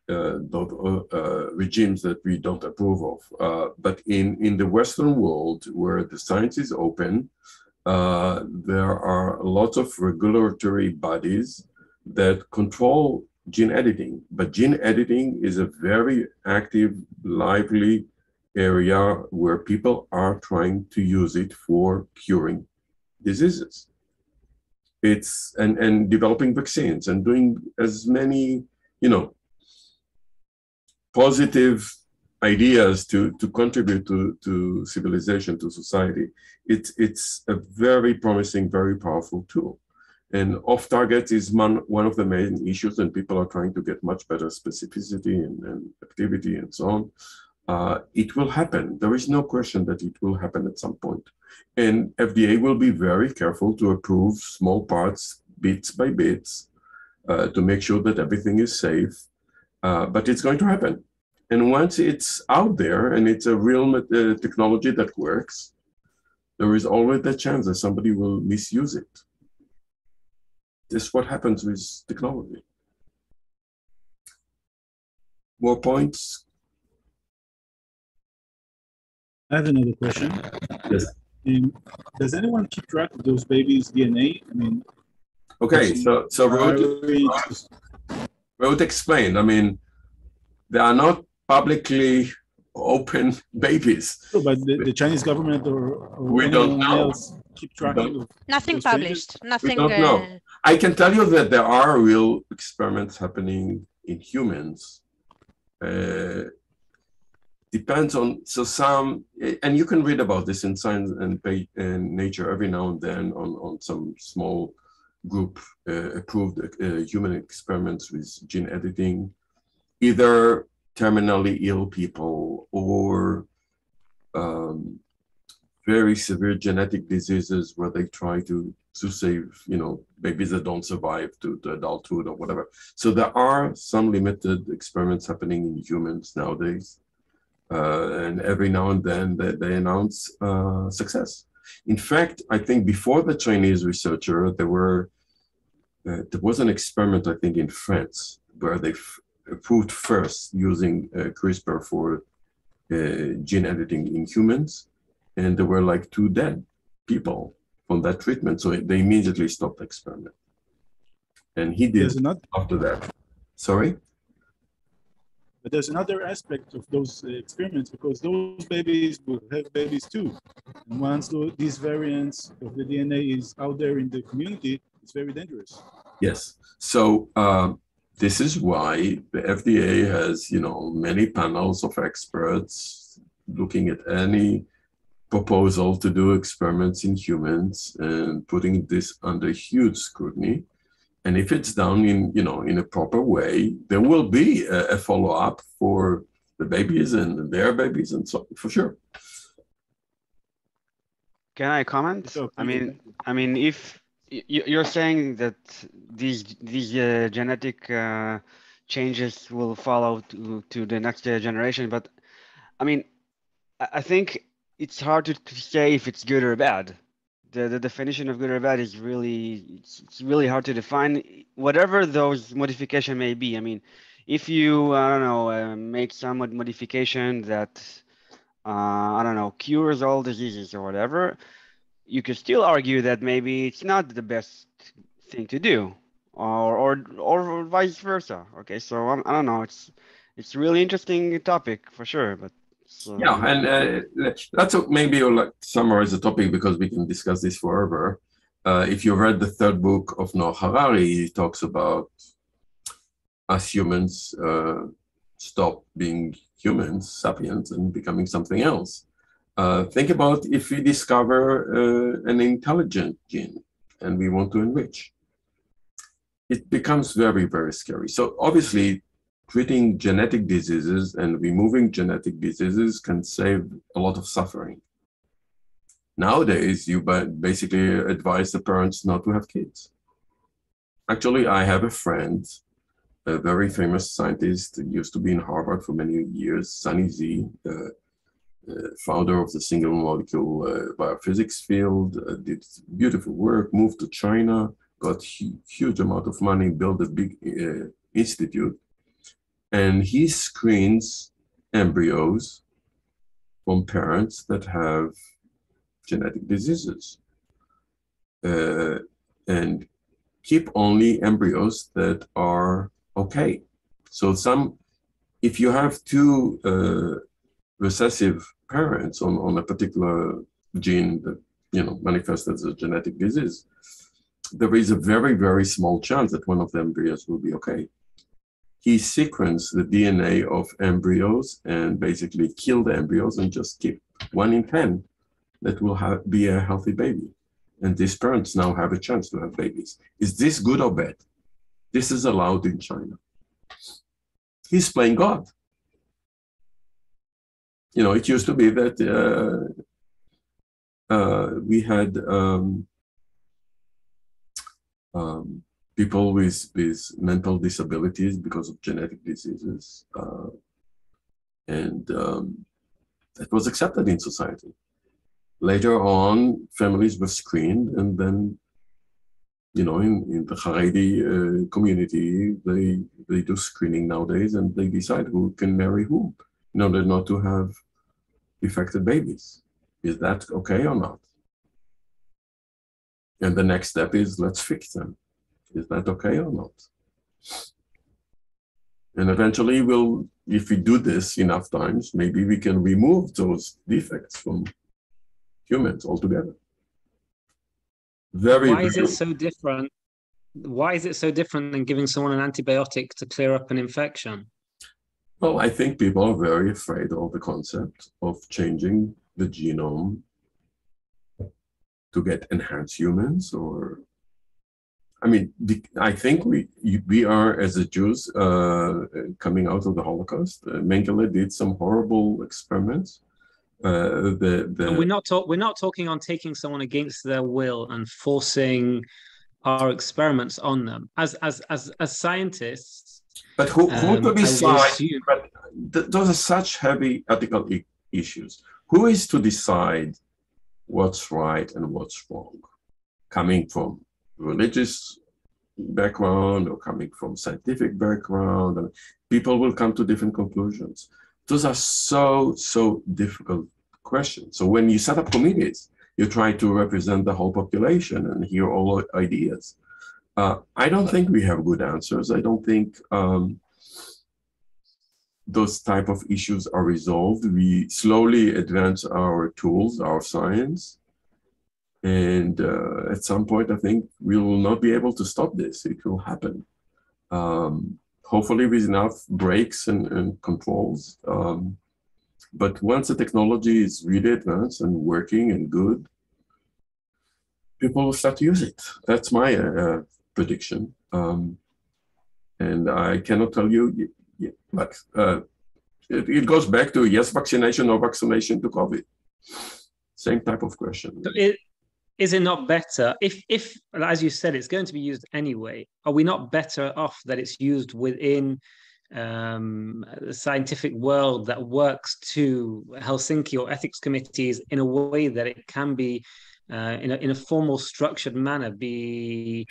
those regimes that we don't approve of. But in the Western world, where the science is open, there are lots of regulatory bodies that control gene editing. But gene editing is a very active, lively area where people are trying to use it for curing diseases. It's and developing vaccines and doing as many, positive ideas to contribute to civilization, to society. It's a very promising, very powerful tool. And off-target is one of the main issues, and people are trying to get much better specificity and activity and so on. It will happen. There is no question that it will happen at some point. And FDA will be very careful to approve small parts, bits by bits, to make sure that everything is safe. But it's going to happen. And once it's out there and it's a real technology that works, there is always the chance that somebody will misuse it. This is what happens with technology. more points? I have another question. Yes. Does anyone keep track of those babies' DNA? I mean, okay, so Ruth explained. I mean, they are not publicly open babies. No, but the Chinese government or we don't know. Else keep track of nothing published. Changes? Nothing. We don't know. I can tell you that there are real experiments happening in humans. Depends on, so some, and you can read about this in Science and Nature every now and then on some small group approved human experiments with gene editing, either terminally ill people or very severe genetic diseases where they try to save, babies that don't survive to adulthood or whatever. So there are some limited experiments happening in humans nowadays. And every now and then they announce success. In fact, I think before the Chinese researcher, there was an experiment, I think, in France, where they approved first using CRISPR for gene editing in humans, and there were like 2 dead people from that treatment, so they immediately stopped the experiment. And he did after that. Sorry? But there's another aspect of those experiments, because those babies will have babies too. And once these variants of the DNA is out there in the community, it's very dangerous. Yes. So this is why the FDA has, many panels of experts looking at any proposal to do experiments in humans and putting this under huge scrutiny. And if it's done in a proper way, there will be a follow-up for the babies and their babies and so for sure. Can I comment? I mean, if you're saying that these genetic changes will follow to the next generation, but I mean, I think it's hard to say if it's good or bad. The definition of good or bad is it's really hard to define, whatever those modification may be. I mean, if you, I don't know, make some modification that, I don't know, cures all diseases or whatever, you could still argue that maybe it's not the best thing to do, or vice versa. Okay, so I don't know. It's a really interesting topic for sure, but. Yeah, and that's maybe like summarize the topic because we can discuss this forever. If you read the 3rd book of Noah Harari, he talks about us humans stop being humans, sapiens, and becoming something else. Think about if we discover an intelligent gene and we want to enrich. It becomes very, very scary. So obviously, treating genetic diseases and removing genetic diseases can save a lot of suffering. Nowadays, you basically advise the parents not to have kids. Actually, I have a friend, a very famous scientist, used to be in Harvard for many years, Sunny Z, founder of the single molecule biophysics field, did beautiful work, moved to China, got huge amount of money, built a big institute. And he screens embryos from parents that have genetic diseases and keep only embryos that are okay. So if you have 2 recessive parents on a particular gene that manifests as a genetic disease, there is a very, very small chance that one of the embryos will be okay. He sequenced the DNA of embryos and basically killed the embryos and just keep 1 in 10 that will be a healthy baby. And these parents now have a chance to have babies. Is this good or bad? This is allowed in China. He's playing God. It used to be that we had people with mental disabilities because of genetic diseases. And that was accepted in society. Later on, families were screened and then in the Haredi community, they do screening nowadays, and they decide who can marry whom in order not to have defected babies. Is that okay or not? And the next step is, let's fix them. Is that okay or not? And eventually, if we do this enough times, maybe we can remove those defects from humans altogether. Why is it so different? Why is it so different than giving someone an antibiotic to clear up an infection? Well, I think people are very afraid of the concept of changing the genome to get enhanced humans, or, I mean, I think we are, as the Jews, coming out of the Holocaust. Mengele did some horrible experiments. We're not talking on taking someone against their will and forcing our experiments on them. As scientists, but who to decide? But those are such heavy ethical issues. Who is to decide what's right and what's wrong? Coming from religious background or coming from scientific background, and people will come to different conclusions. Those are so difficult questions. So when you set up committees, you try to represent the whole population and hear all ideas. I don't think we have good answers. I don't think those type of issues are resolved. We slowly advance our tools, our science. And at some point, I think we will not be able to stop this. It will happen. Hopefully with enough brakes and controls. But once the technology is really advanced and working and good, people will start to use it. That's my prediction. And I cannot tell you, but it goes back to yes vaccination, no vaccination to COVID. Same type of question. Is it not better if, as you said, it's going to be used anyway? Are we not better off that it's used within the scientific world that works to Helsinki or ethics committees in a way that it can be in a formal, structured manner, be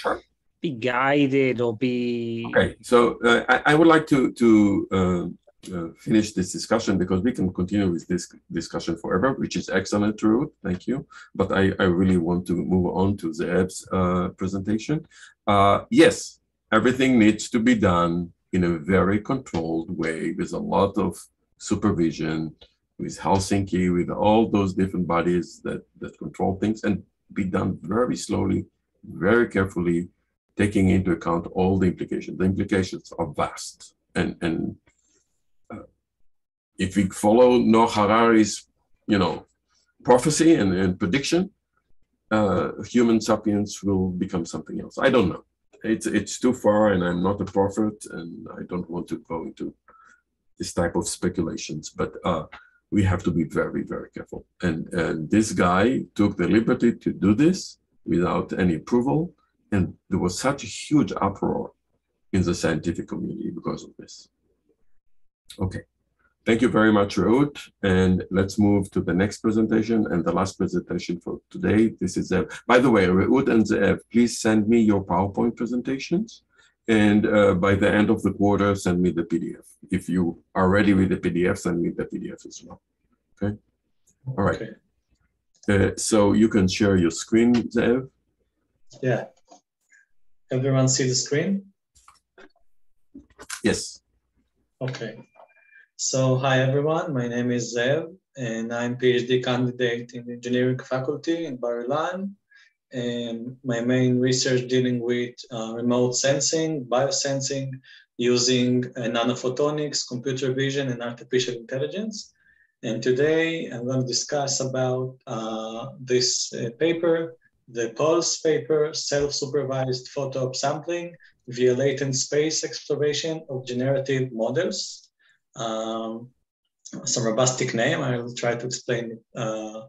guided or be? Okay, so I would like to finish this discussion, because we can continue with this discussion forever, which is excellent, Ruth. Thank you. But I really want to move on to Zeev's presentation. Yes, everything needs to be done in a very controlled way, with a lot of supervision, with Helsinki, with all those different bodies that control things, and be done very slowly, very carefully, taking into account all the implications. The implications are vast. And if we follow Noah Harari's, prophecy and prediction, human sapiens will become something else. I don't know. It's too far, and I'm not a prophet, and I don't want to go into this type of speculations, but we have to be very, very careful. And this guy took the liberty to do this without any approval, and there was such a huge uproar in the scientific community because of this. Okay. Thank you very much, Ruth. And let's move to the next presentation and the last presentation for today. This is Zeev. By the way, Ruth and Zeev, please send me your PowerPoint presentations. And by the end of the quarter, send me the PDF. If you are ready with the PDF, send me the PDF as well. Okay? All right. Okay. So you can share your screen, Zeev. Yeah. Everyone see the screen? Yes. Okay. So hi everyone, my name is Zeev, and I'm PhD candidate in the engineering faculty in Bar-Ilan. And my main research dealing with remote sensing, biosensing, using nanophotonics, computer vision, and artificial intelligence. And today I'm going to discuss about this paper, the PULSE paper, self-supervised photo upsampling via latent space exploration of generative models. Some robustic name, I will try to explain it in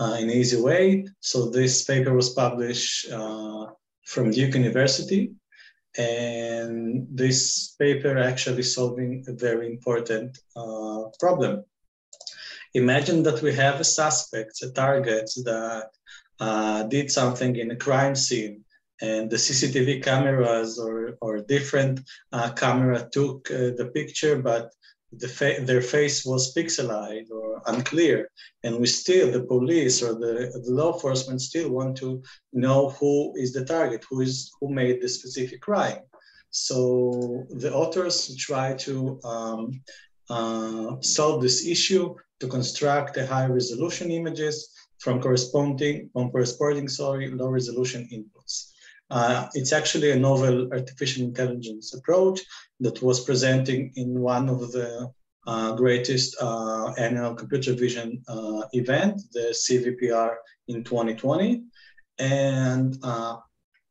an easy way. So this paper was published from Duke University, and this paper actually solving a very important problem. Imagine that we have a suspect, a target that did something in a crime scene, and the CCTV cameras or different camera took the picture, but their face was pixelized or unclear, and the police or the law enforcement still want to know who is the target, who made the specific crime. So the authors try to solve this issue to construct a high resolution images from corresponding low resolution inputs. It's actually a novel artificial intelligence approach that was presenting in one of the greatest annual computer vision event, the CVPR in 2020. And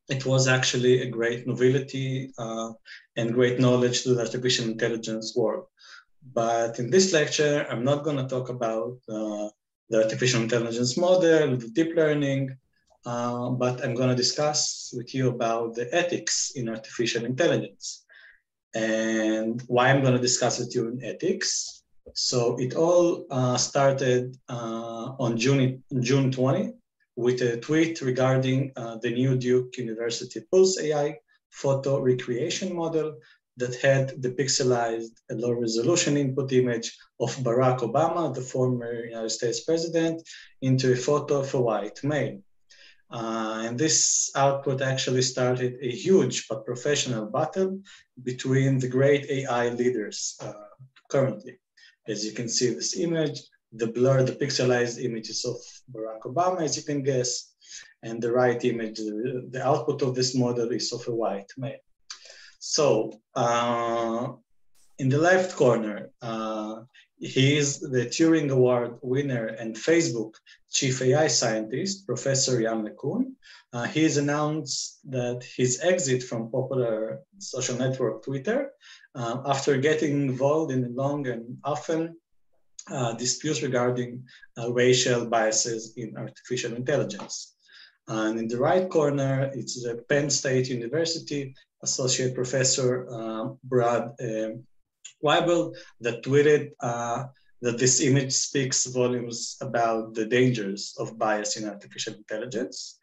it was actually a great novelty and great knowledge to the artificial intelligence world. But in this lecture, I'm not going to talk about the artificial intelligence model, the deep learning, but I'm going to discuss with you about the ethics in artificial intelligence. And why I'm going to discuss with you in ethics. So it all started on June 20 with a tweet regarding the new Duke University Pulse AI photo recreation model that had the pixelized low resolution input image of Barack Obama, the former United States president, into a photo of a white male. And this output actually started a huge but professional battle between the great AI leaders currently. As you can see this image, the pixelized images of Barack Obama, as you can guess, and the right image, the output of this model is of a white male. So in the left corner, he is the Turing Award winner and Facebook chief AI scientist, Professor Yann LeCun. He has announced that his exit from popular social network Twitter after getting involved in long and often disputes regarding racial biases in artificial intelligence. And in the right corner, it's the Penn State University Associate Professor Brad Weibel that tweeted that this image speaks volumes about the dangers of bias in artificial intelligence.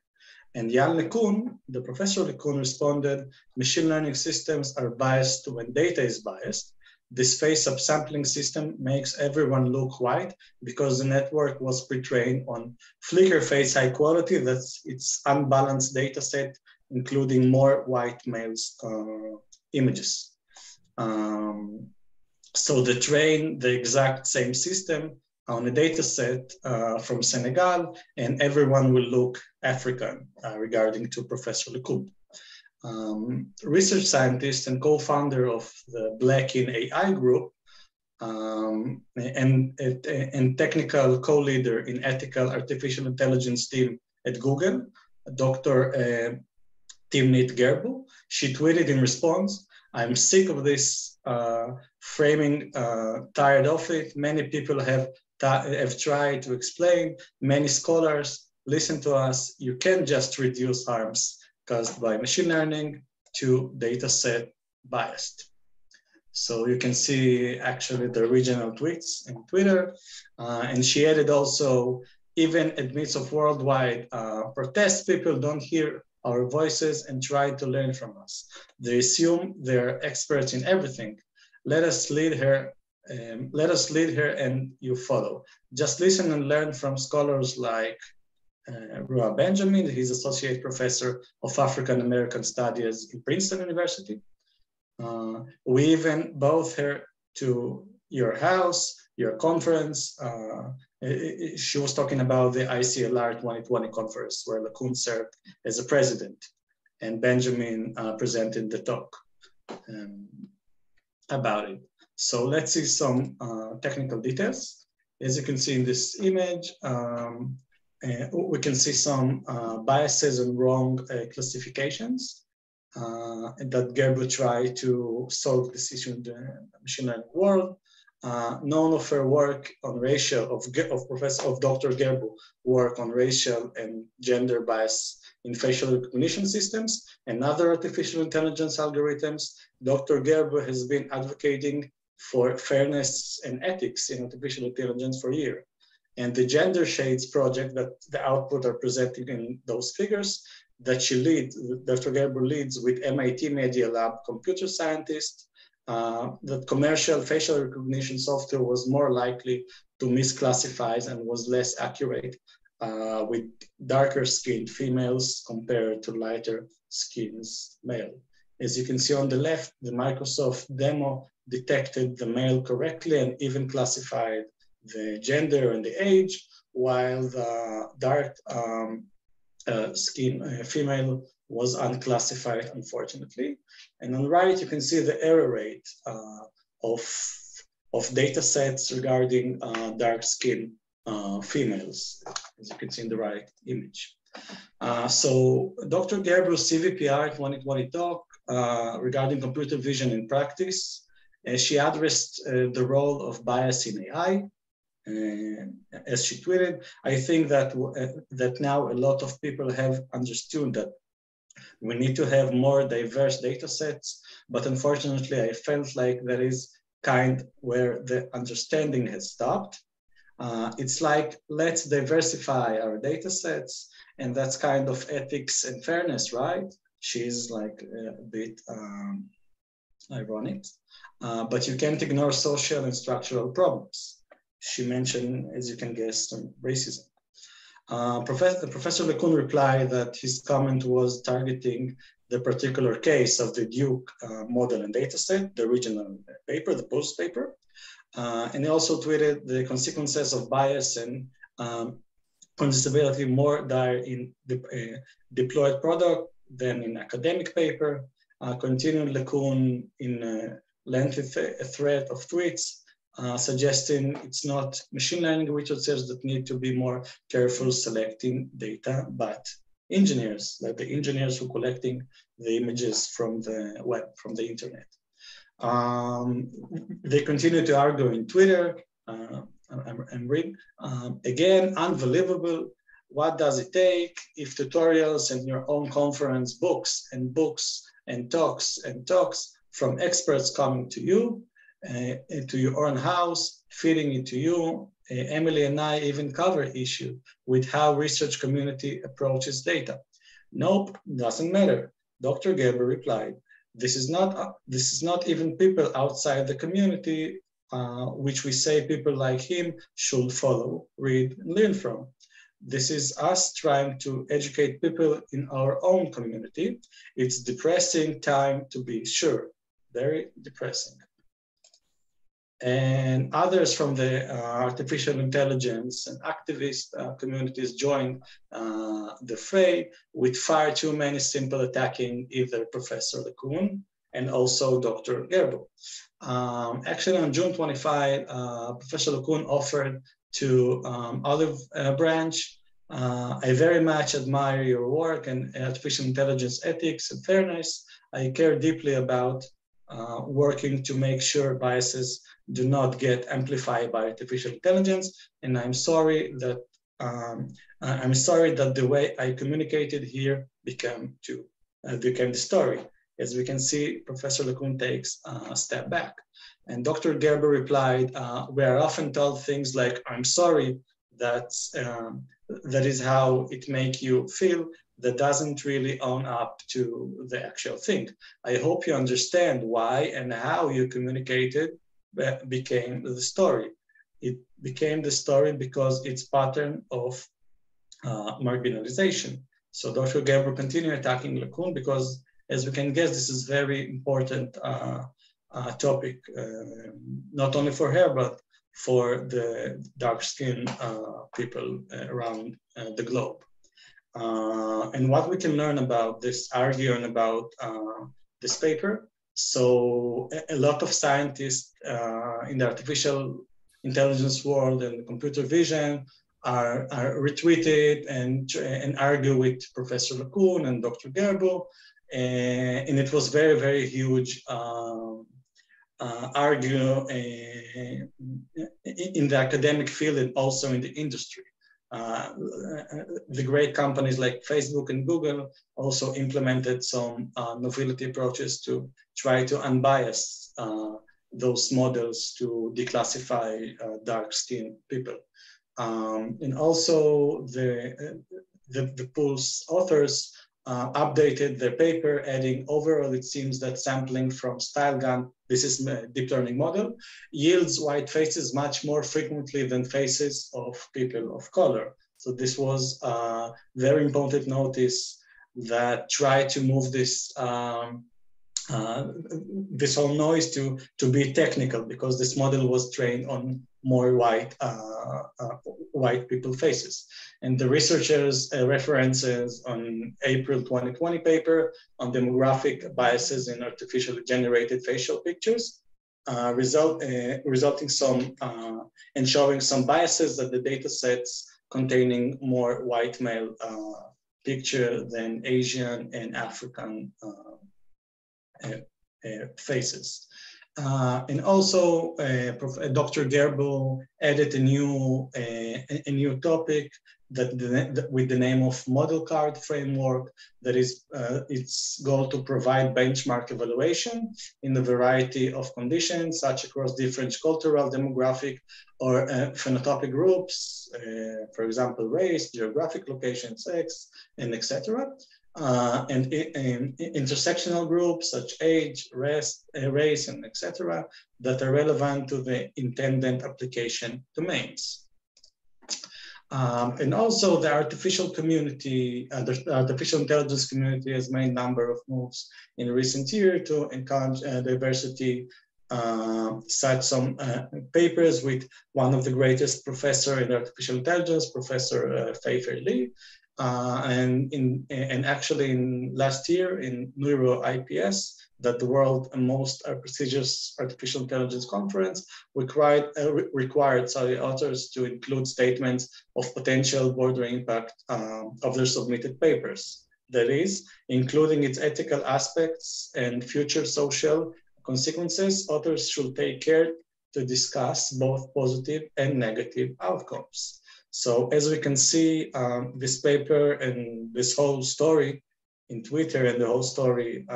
And Yann LeCun, the Professor LeCun responded, machine learning systems are biased when data is biased. This face upsampling system makes everyone look white because the network was pre-trained on Flickr face high quality, that's its unbalanced data set, including more white males images. So they train the exact same system on a data set from Senegal, and everyone will look African regarding to Professor LeCun. Research scientist and co-founder of the Black in AI group and technical co-leader in ethical artificial intelligence team at Google, Dr. Timnit Gerbu, she tweeted in response, I'm sick of this framing, tired of it. Many people have tried to explain, many scholars listen to us. You can't just reduce harms caused by machine learning to data set biased. So you can see actually the original tweets in Twitter. And she added also, even amidst of worldwide protests, people don't hear our voices and try to learn from us. They assume they're experts in everything. Let us lead her and you follow. Just listen and learn from scholars like Rua Benjamin. He's associate professor of African American Studies in Princeton University. We even both her to your house, your conference. She was talking about the ICLR 2020 conference where LeCun served as a president, and Benjamin presented the talk about it. So let's see some technical details. As you can see in this image, we can see some biases and wrong classifications that Gerbu tried to solve this issue in the machine learning world. None of her work on racial, of Dr. Gerbu work on racial and gender bias in facial recognition systems and other artificial intelligence algorithms. Dr. Gerbu has been advocating for fairness and ethics in artificial intelligence for years. And the Gender Shades project that the output are presenting in those figures that Dr. Gerber leads with MIT Media Lab computer scientists, that commercial facial recognition software was more likely to misclassify and was less accurate with darker skinned females compared to lighter skinned male. As you can see on the left, the Microsoft demo detected the male correctly and even classified the gender and the age, while the dark skin female was unclassified, unfortunately. And on the right, you can see the error rate of data sets regarding dark skin females, as you can see in the right image. So Dr. Gerber's CVPR 2020 talk regarding computer vision in practice, she addressed the role of bias in AI. As she tweeted, I think that now a lot of people have understood that we need to have more diverse data sets, but unfortunately I felt like that is kind where the understanding has stopped. It's like, let's diversify our data sets, and that's kind of ethics and fairness, right? She's like a bit ironic, but you can't ignore social and structural problems. She mentioned, as you can guess, some racism. Professor LeCun replied that his comment was targeting the particular case of the Duke model and dataset, the original paper, the post paper. And he also tweeted the consequences of bias and condensability more dire in the deployed product than in academic paper. Continued LeCun in a lengthy thread of tweets, suggesting it's not machine learning researchers that need to be more careful selecting data, but engineers, like the engineers who are collecting the images from the web, from the internet. They continue to argue in Twitter. I'm reading. Again, unbelievable. What does it take if tutorials and your own conference books and talks from experts coming to you, to your own house, feeding it to you. Emily and I even cover issue with how research community approaches data. Nope, doesn't matter. Dr. Gerber replied, this is not even people outside the community, which we say people like him should follow, read, and learn from. This is us trying to educate people in our own community. It's depressing time to be sure, very depressing. And others from the artificial intelligence and activist communities joined the fray with far too many simple attacking either Professor LeCun and also Dr. Gerber. Actually, on June 25, Professor LeCun offered to Olive Branch, I very much admire your work and artificial intelligence ethics and fairness. I care deeply about working to make sure biases do not get amplified by artificial intelligence. And I'm sorry that the way I communicated here became the story. As we can see, Professor LeCun takes a step back. And Dr. Gerber replied, we are often told things like, I'm sorry, that is how it makes you feel. That doesn't really own up to the actual thing. I hope you understand why and how you communicated became the story. It became the story because it's pattern of marginalization. So Dr. Gerber continued attacking LeCun because, as we can guess, this is very important topic, not only for her, but for the dark-skinned people around the globe. And what we can learn about this argument about this paper. So a lot of scientists in the artificial intelligence world and computer vision are retweeted and argue with Professor LeCun and Dr. Gerber. And it was very, very huge argue in the academic field and also in the industry. The great companies like Facebook and Google also implemented some novelty approaches to try to unbias those models to declassify dark-skinned people. And also the Pulse authors updated their paper, adding overall, it seems that sampling from style gun, this is a deep learning model, yields white faces much more frequently than faces of people of color. So this was a very important notice that tried to move this this whole noise to be technical, because this model was trained on more white people faces. And the researchers' references on April 2020 paper on demographic biases in artificially generated facial pictures, resulting some and showing some biases that the data sets containing more white male picture than Asian and African faces. And also, Dr. Gerbo added a new topic with the name of model card framework, that is its goal to provide benchmark evaluation in a variety of conditions, such across different cultural, demographic, or phenotypic groups, for example, race, geographic location, sex, and etc. And intersectional groups such age, race, and etc. that are relevant to the intended application domains. And also the artificial community, the artificial intelligence community has made a number of moves in recent years to encourage diversity, cite some papers with one of the greatest professor in artificial intelligence, Professor Fei-Fei Li. And actually in last year in Neuro IPS, that the world's most prestigious artificial intelligence conference required authors to include statements of potential border impact of their submitted papers. That is, including its ethical aspects and future social consequences, authors should take care to discuss both positive and negative outcomes. So as we can see, this paper and this whole story in Twitter and the whole story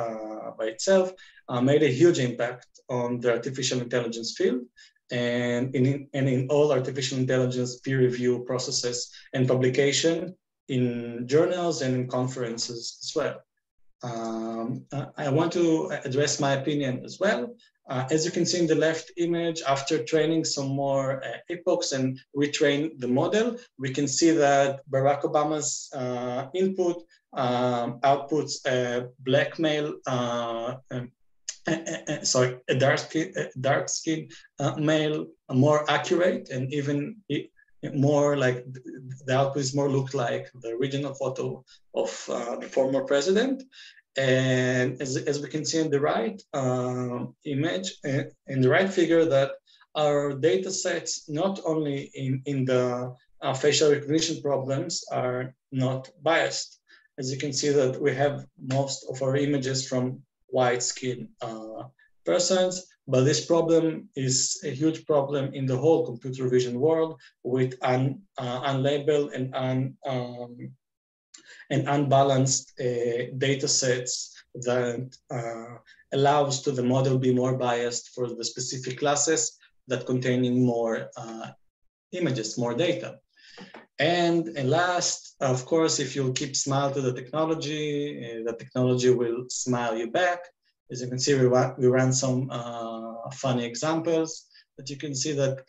by itself made a huge impact on the artificial intelligence field and in all artificial intelligence peer review processes and publication in journals and in conferences as well. I want to address my opinion as well. As you can see in the left image, after training some more epochs and retrain the model, we can see that Barack Obama's input outputs a black male, sorry, a dark skin male, more accurate, and even more like the output is more look like the original photo of the former president. And as we can see in the right image, in the right figure, that our data sets, not only in the facial recognition problems, are not biased. As you can see that we have most of our images from white skin persons, but this problem is a huge problem in the whole computer vision world with unlabeled and unbalanced data sets that allows to the model be more biased for the specific classes that containing more images, more data. And last, of course, if you keep smile to the technology will smile you back. As you can see, we ran some funny examples, but you can see that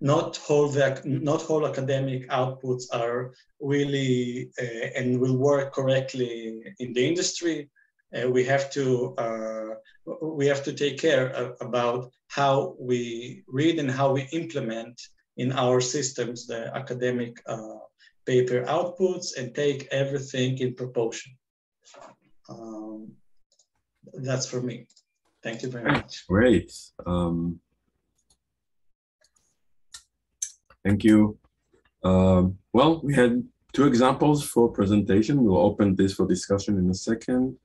not whole academic outputs are really and will work correctly in the industry. We have to take care about how we read and how we implement in our systems the academic paper outputs and take everything in proportion. That's for me. Thank you very much. Great. Thank you. Well, we had two examples for presentation. We'll open this for discussion in a second.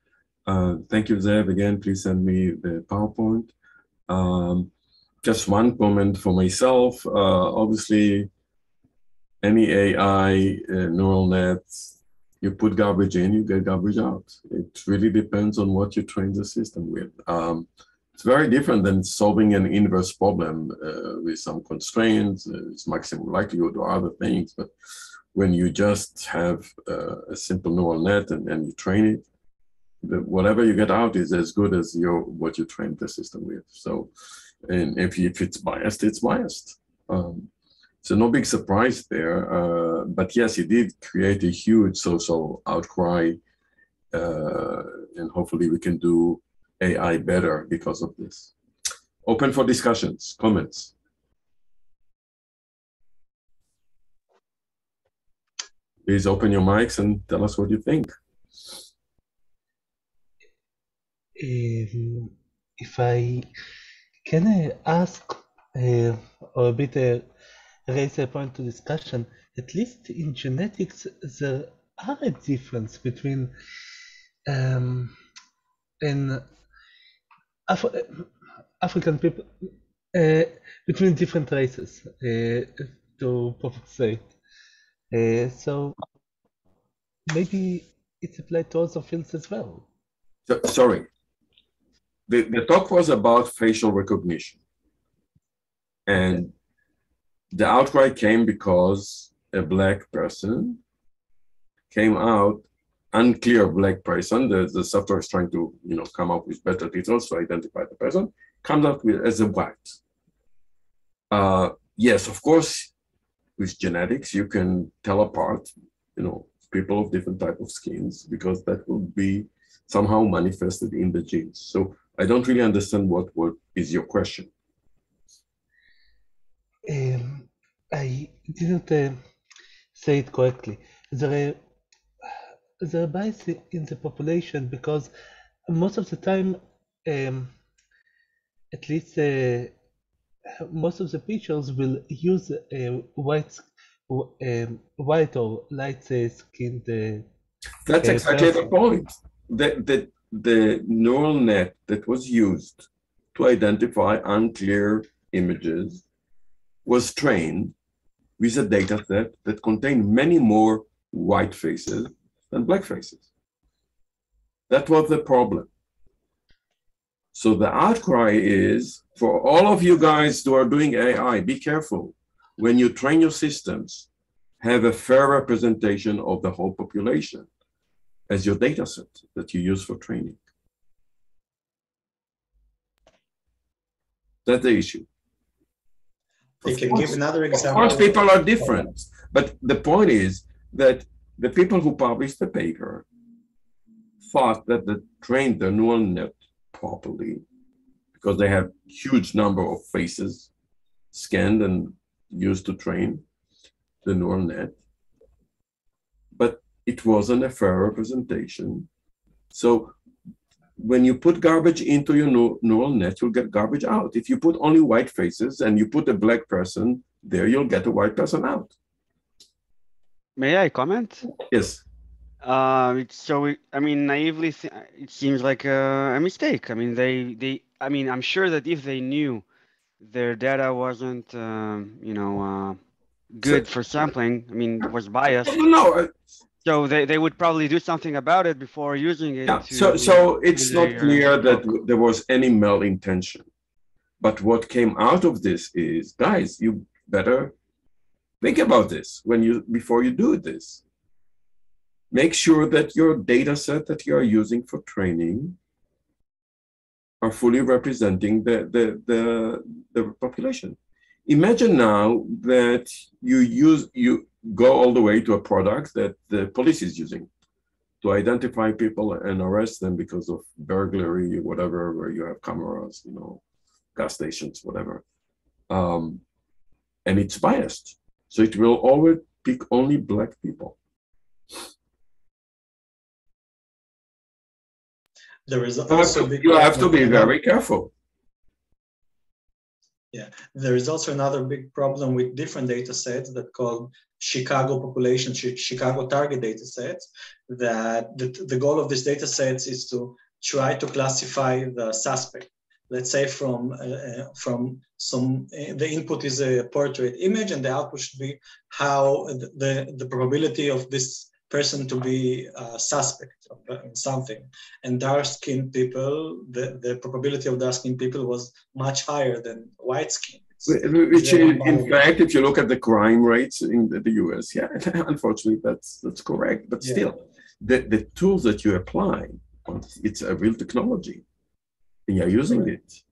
Thank you, Zev. Again, please send me the PowerPoint. Just one comment for myself. Obviously, any AI neural nets, you put garbage in, you get garbage out. It really depends on what you train the system with. It's very different than solving an inverse problem with some constraints, it's maximum likelihood or other things. But when you just have a simple neural net and you train it, whatever you get out is as good as what you trained the system with. So, and if it's biased, it's biased. So no big surprise there. But yes, it did create a huge social outcry, and hopefully we can do AI better because of this. Open for discussions, comments. Please open your mics and tell us what you think. If I can ask or a bit raise a point to discussion, at least in genetics, there are a difference between African people, between different races, to say. So maybe it's applied to other fields as well. So, sorry, the talk was about facial recognition. And the outcry came because a black person came out, unclear black person, the software is trying to come up with better details to identify the person, comes out as a white. Yes, of course, with genetics, you can tell apart, people of different type of skins, because that will be somehow manifested in the genes. So I don't really understand what is your question. I didn't say it correctly. There are bias in the population because most of the time, at least most of the pictures will use white or light skinned. That's exactly the point. The neural net that was used to identify unclear images was trained with a data set that contained many more white faces than black faces. That was the problem. So the outcry is, for all of you guys who are doing AI, be careful. When you train your systems, have a fair representation of the whole population as your data set that you use for training. That's the issue. I can give another example. Of course, people are different, but the point is that the people who published the paper thought that they trained the neural net properly because they have huge number of faces scanned and used to train the neural net, but it wasn't a fair representation. So when you put garbage into your neural net, you'll get garbage out. If you put only white faces and you put a black person there, you'll get a white person out. May I comment? Yes. Naively, it seems like a mistake. I mean, I'm sure that if they knew their data wasn't, good for sampling, was biased. No. So they would probably do something about it before using it. Yeah. So it's not clear that there was any malintention. But what came out of this is, guys, you better think about this before you do this. Make sure that your data set that you are using for training are fully representing the population. Imagine now that you go all the way to a product that the police is using to identify people and arrest them because of burglary, whatever, where you have cameras, gas stations, whatever. And it's biased. So it will always pick only black people. There is also you have to be very careful. Yeah, there is also another big problem with different data sets that called Chicago population, Chicago target data sets, that the goal of these data sets is to try to classify the suspect. Let's say the input is a portrait image and the output should be how the probability of this person to be a suspect in something. And dark-skinned people, the probability of dark-skinned people was much higher than white-skinned. Which in fact, if you look at the crime rates in the US, yeah, unfortunately, that's correct. But still, the tools that you apply, it's a real technology, and you're using it,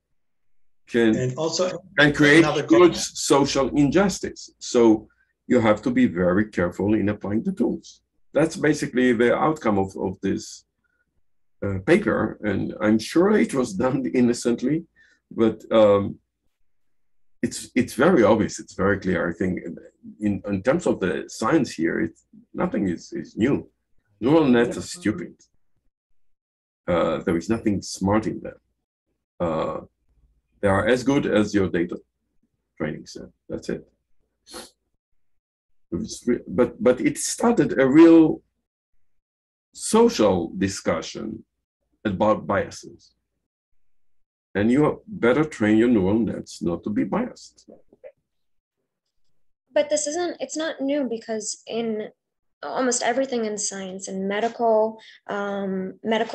can create huge social injustice. So you have to be very careful in applying the tools. That's basically the outcome of this paper, and I'm sure it was done innocently, but it's very obvious. It's very clear. I think in terms of the science here, nothing is new. Neural nets are stupid. There is nothing smart in them. They are as good as your data training set. That's it. But it started a real social discussion about biases. And you better train your neural nets not to be biased. But it's not new, because in almost everything in science and medical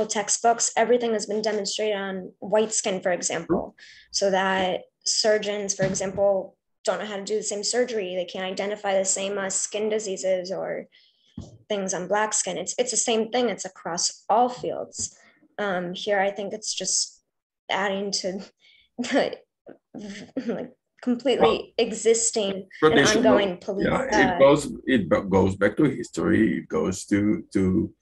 textbooks, everything has been demonstrated on white skin, for example, so that surgeons, for example, don't know how to do the same surgery. They can't identify the same skin diseases or things on black skin. It's the same thing. It's across all fields. Here, I think it's just adding to the completely existing and ongoing police. Yeah, it goes back to history. It goes to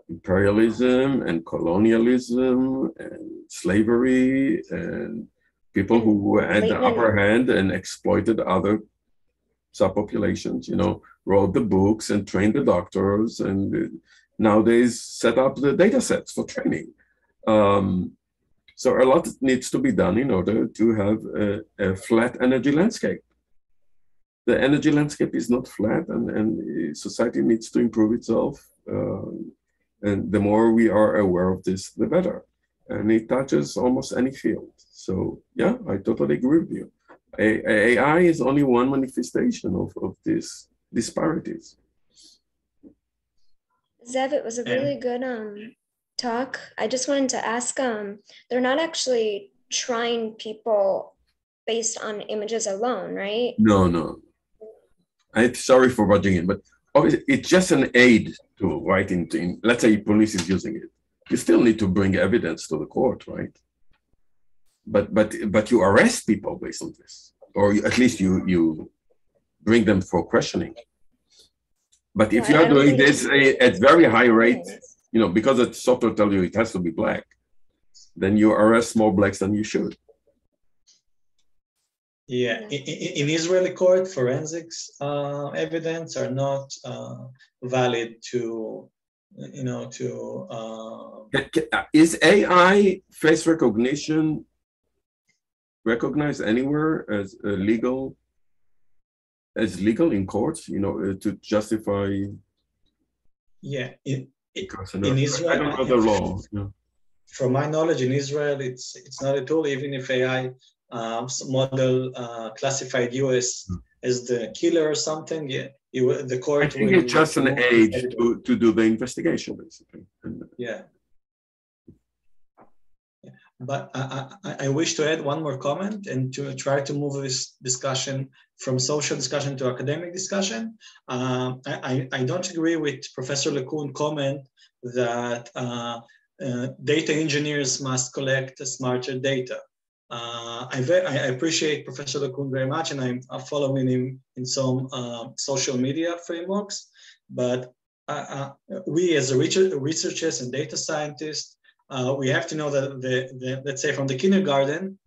imperialism and colonialism and slavery and people who had the upper hand and exploited other subpopulations. Wrote the books and trained the doctors, and nowadays set up the data sets for training. So a lot needs to be done in order to have a flat energy landscape. The energy landscape is not flat, and society needs to improve itself. And the more we are aware of this, the better. And it touches almost any field. So yeah, I totally agree with you. AI is only one manifestation of these disparities. Zev, it was a really good talk. I just wanted to ask, they're not actually trying people based on images alone, right? No. I'm sorry for barging in, but obviously it's just an aid tool, right? Let's say police is using it. You still need to bring evidence to the court, right? But you arrest people based on this, or at least you bring them for questioning. But if you are doing this at very high rate, because the software tells you it has to be black, then you arrest more blacks than you should. Yeah, in Israeli court, forensics evidence are not valid to, Is AI face recognition recognized anywhere as legal in courts, to justify? Yeah, in Israel, I don't know the law. Yeah. From my knowledge, in Israel, it's not at all. Even if AI model classified you as the killer or something, the court. I think it's just an aid to do the investigation, basically. Yeah. But I wish to add one more comment and to try to move this discussion from social discussion to academic discussion. I don't agree with Professor LeCun's comment that data engineers must collect smarter data. I appreciate Professor LeCun very much, and I'm following him in some social media frameworks. But we as researchers and data scientists, we have to know that let's say from the kindergarten,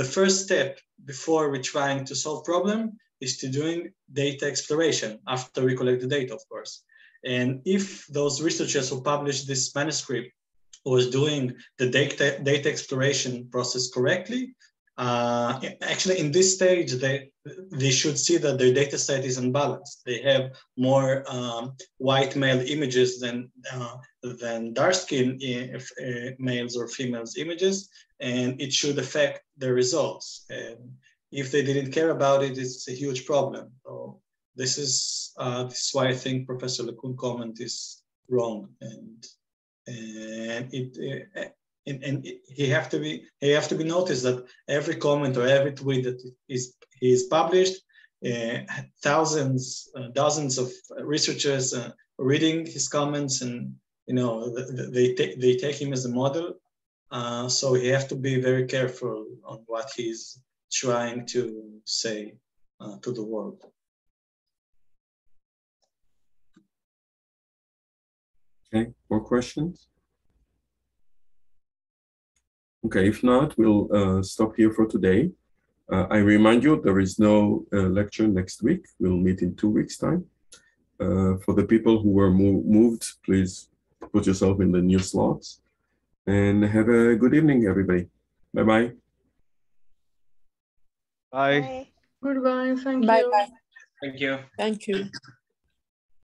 the first step before we're trying to solve problem is to doing data exploration after we collect the data, of course. And if those researchers who published this manuscript was doing the data exploration process correctly, actually in this stage, they should see that their data set is unbalanced. They have more white male images than dark skin males or females images, and it should affect their results. And if they didn't care about it, it's a huge problem. So this is why I think Professor LeCun's comment is wrong, and and he have to be noticed that every comment or every tweet that is published, thousands, dozens of researchers reading his comments, and they take him as a model. So he have to be very careful on what he's trying to say to the world. Okay, more questions? Okay, if not, we'll stop here for today. I remind you, there is no lecture next week. We'll meet in 2 weeks' time. For the people who were moved, please put yourself in the new slots. And have a good evening, everybody. Bye-bye. Bye. Goodbye. Thank you. Bye bye. Thank you. Thank you.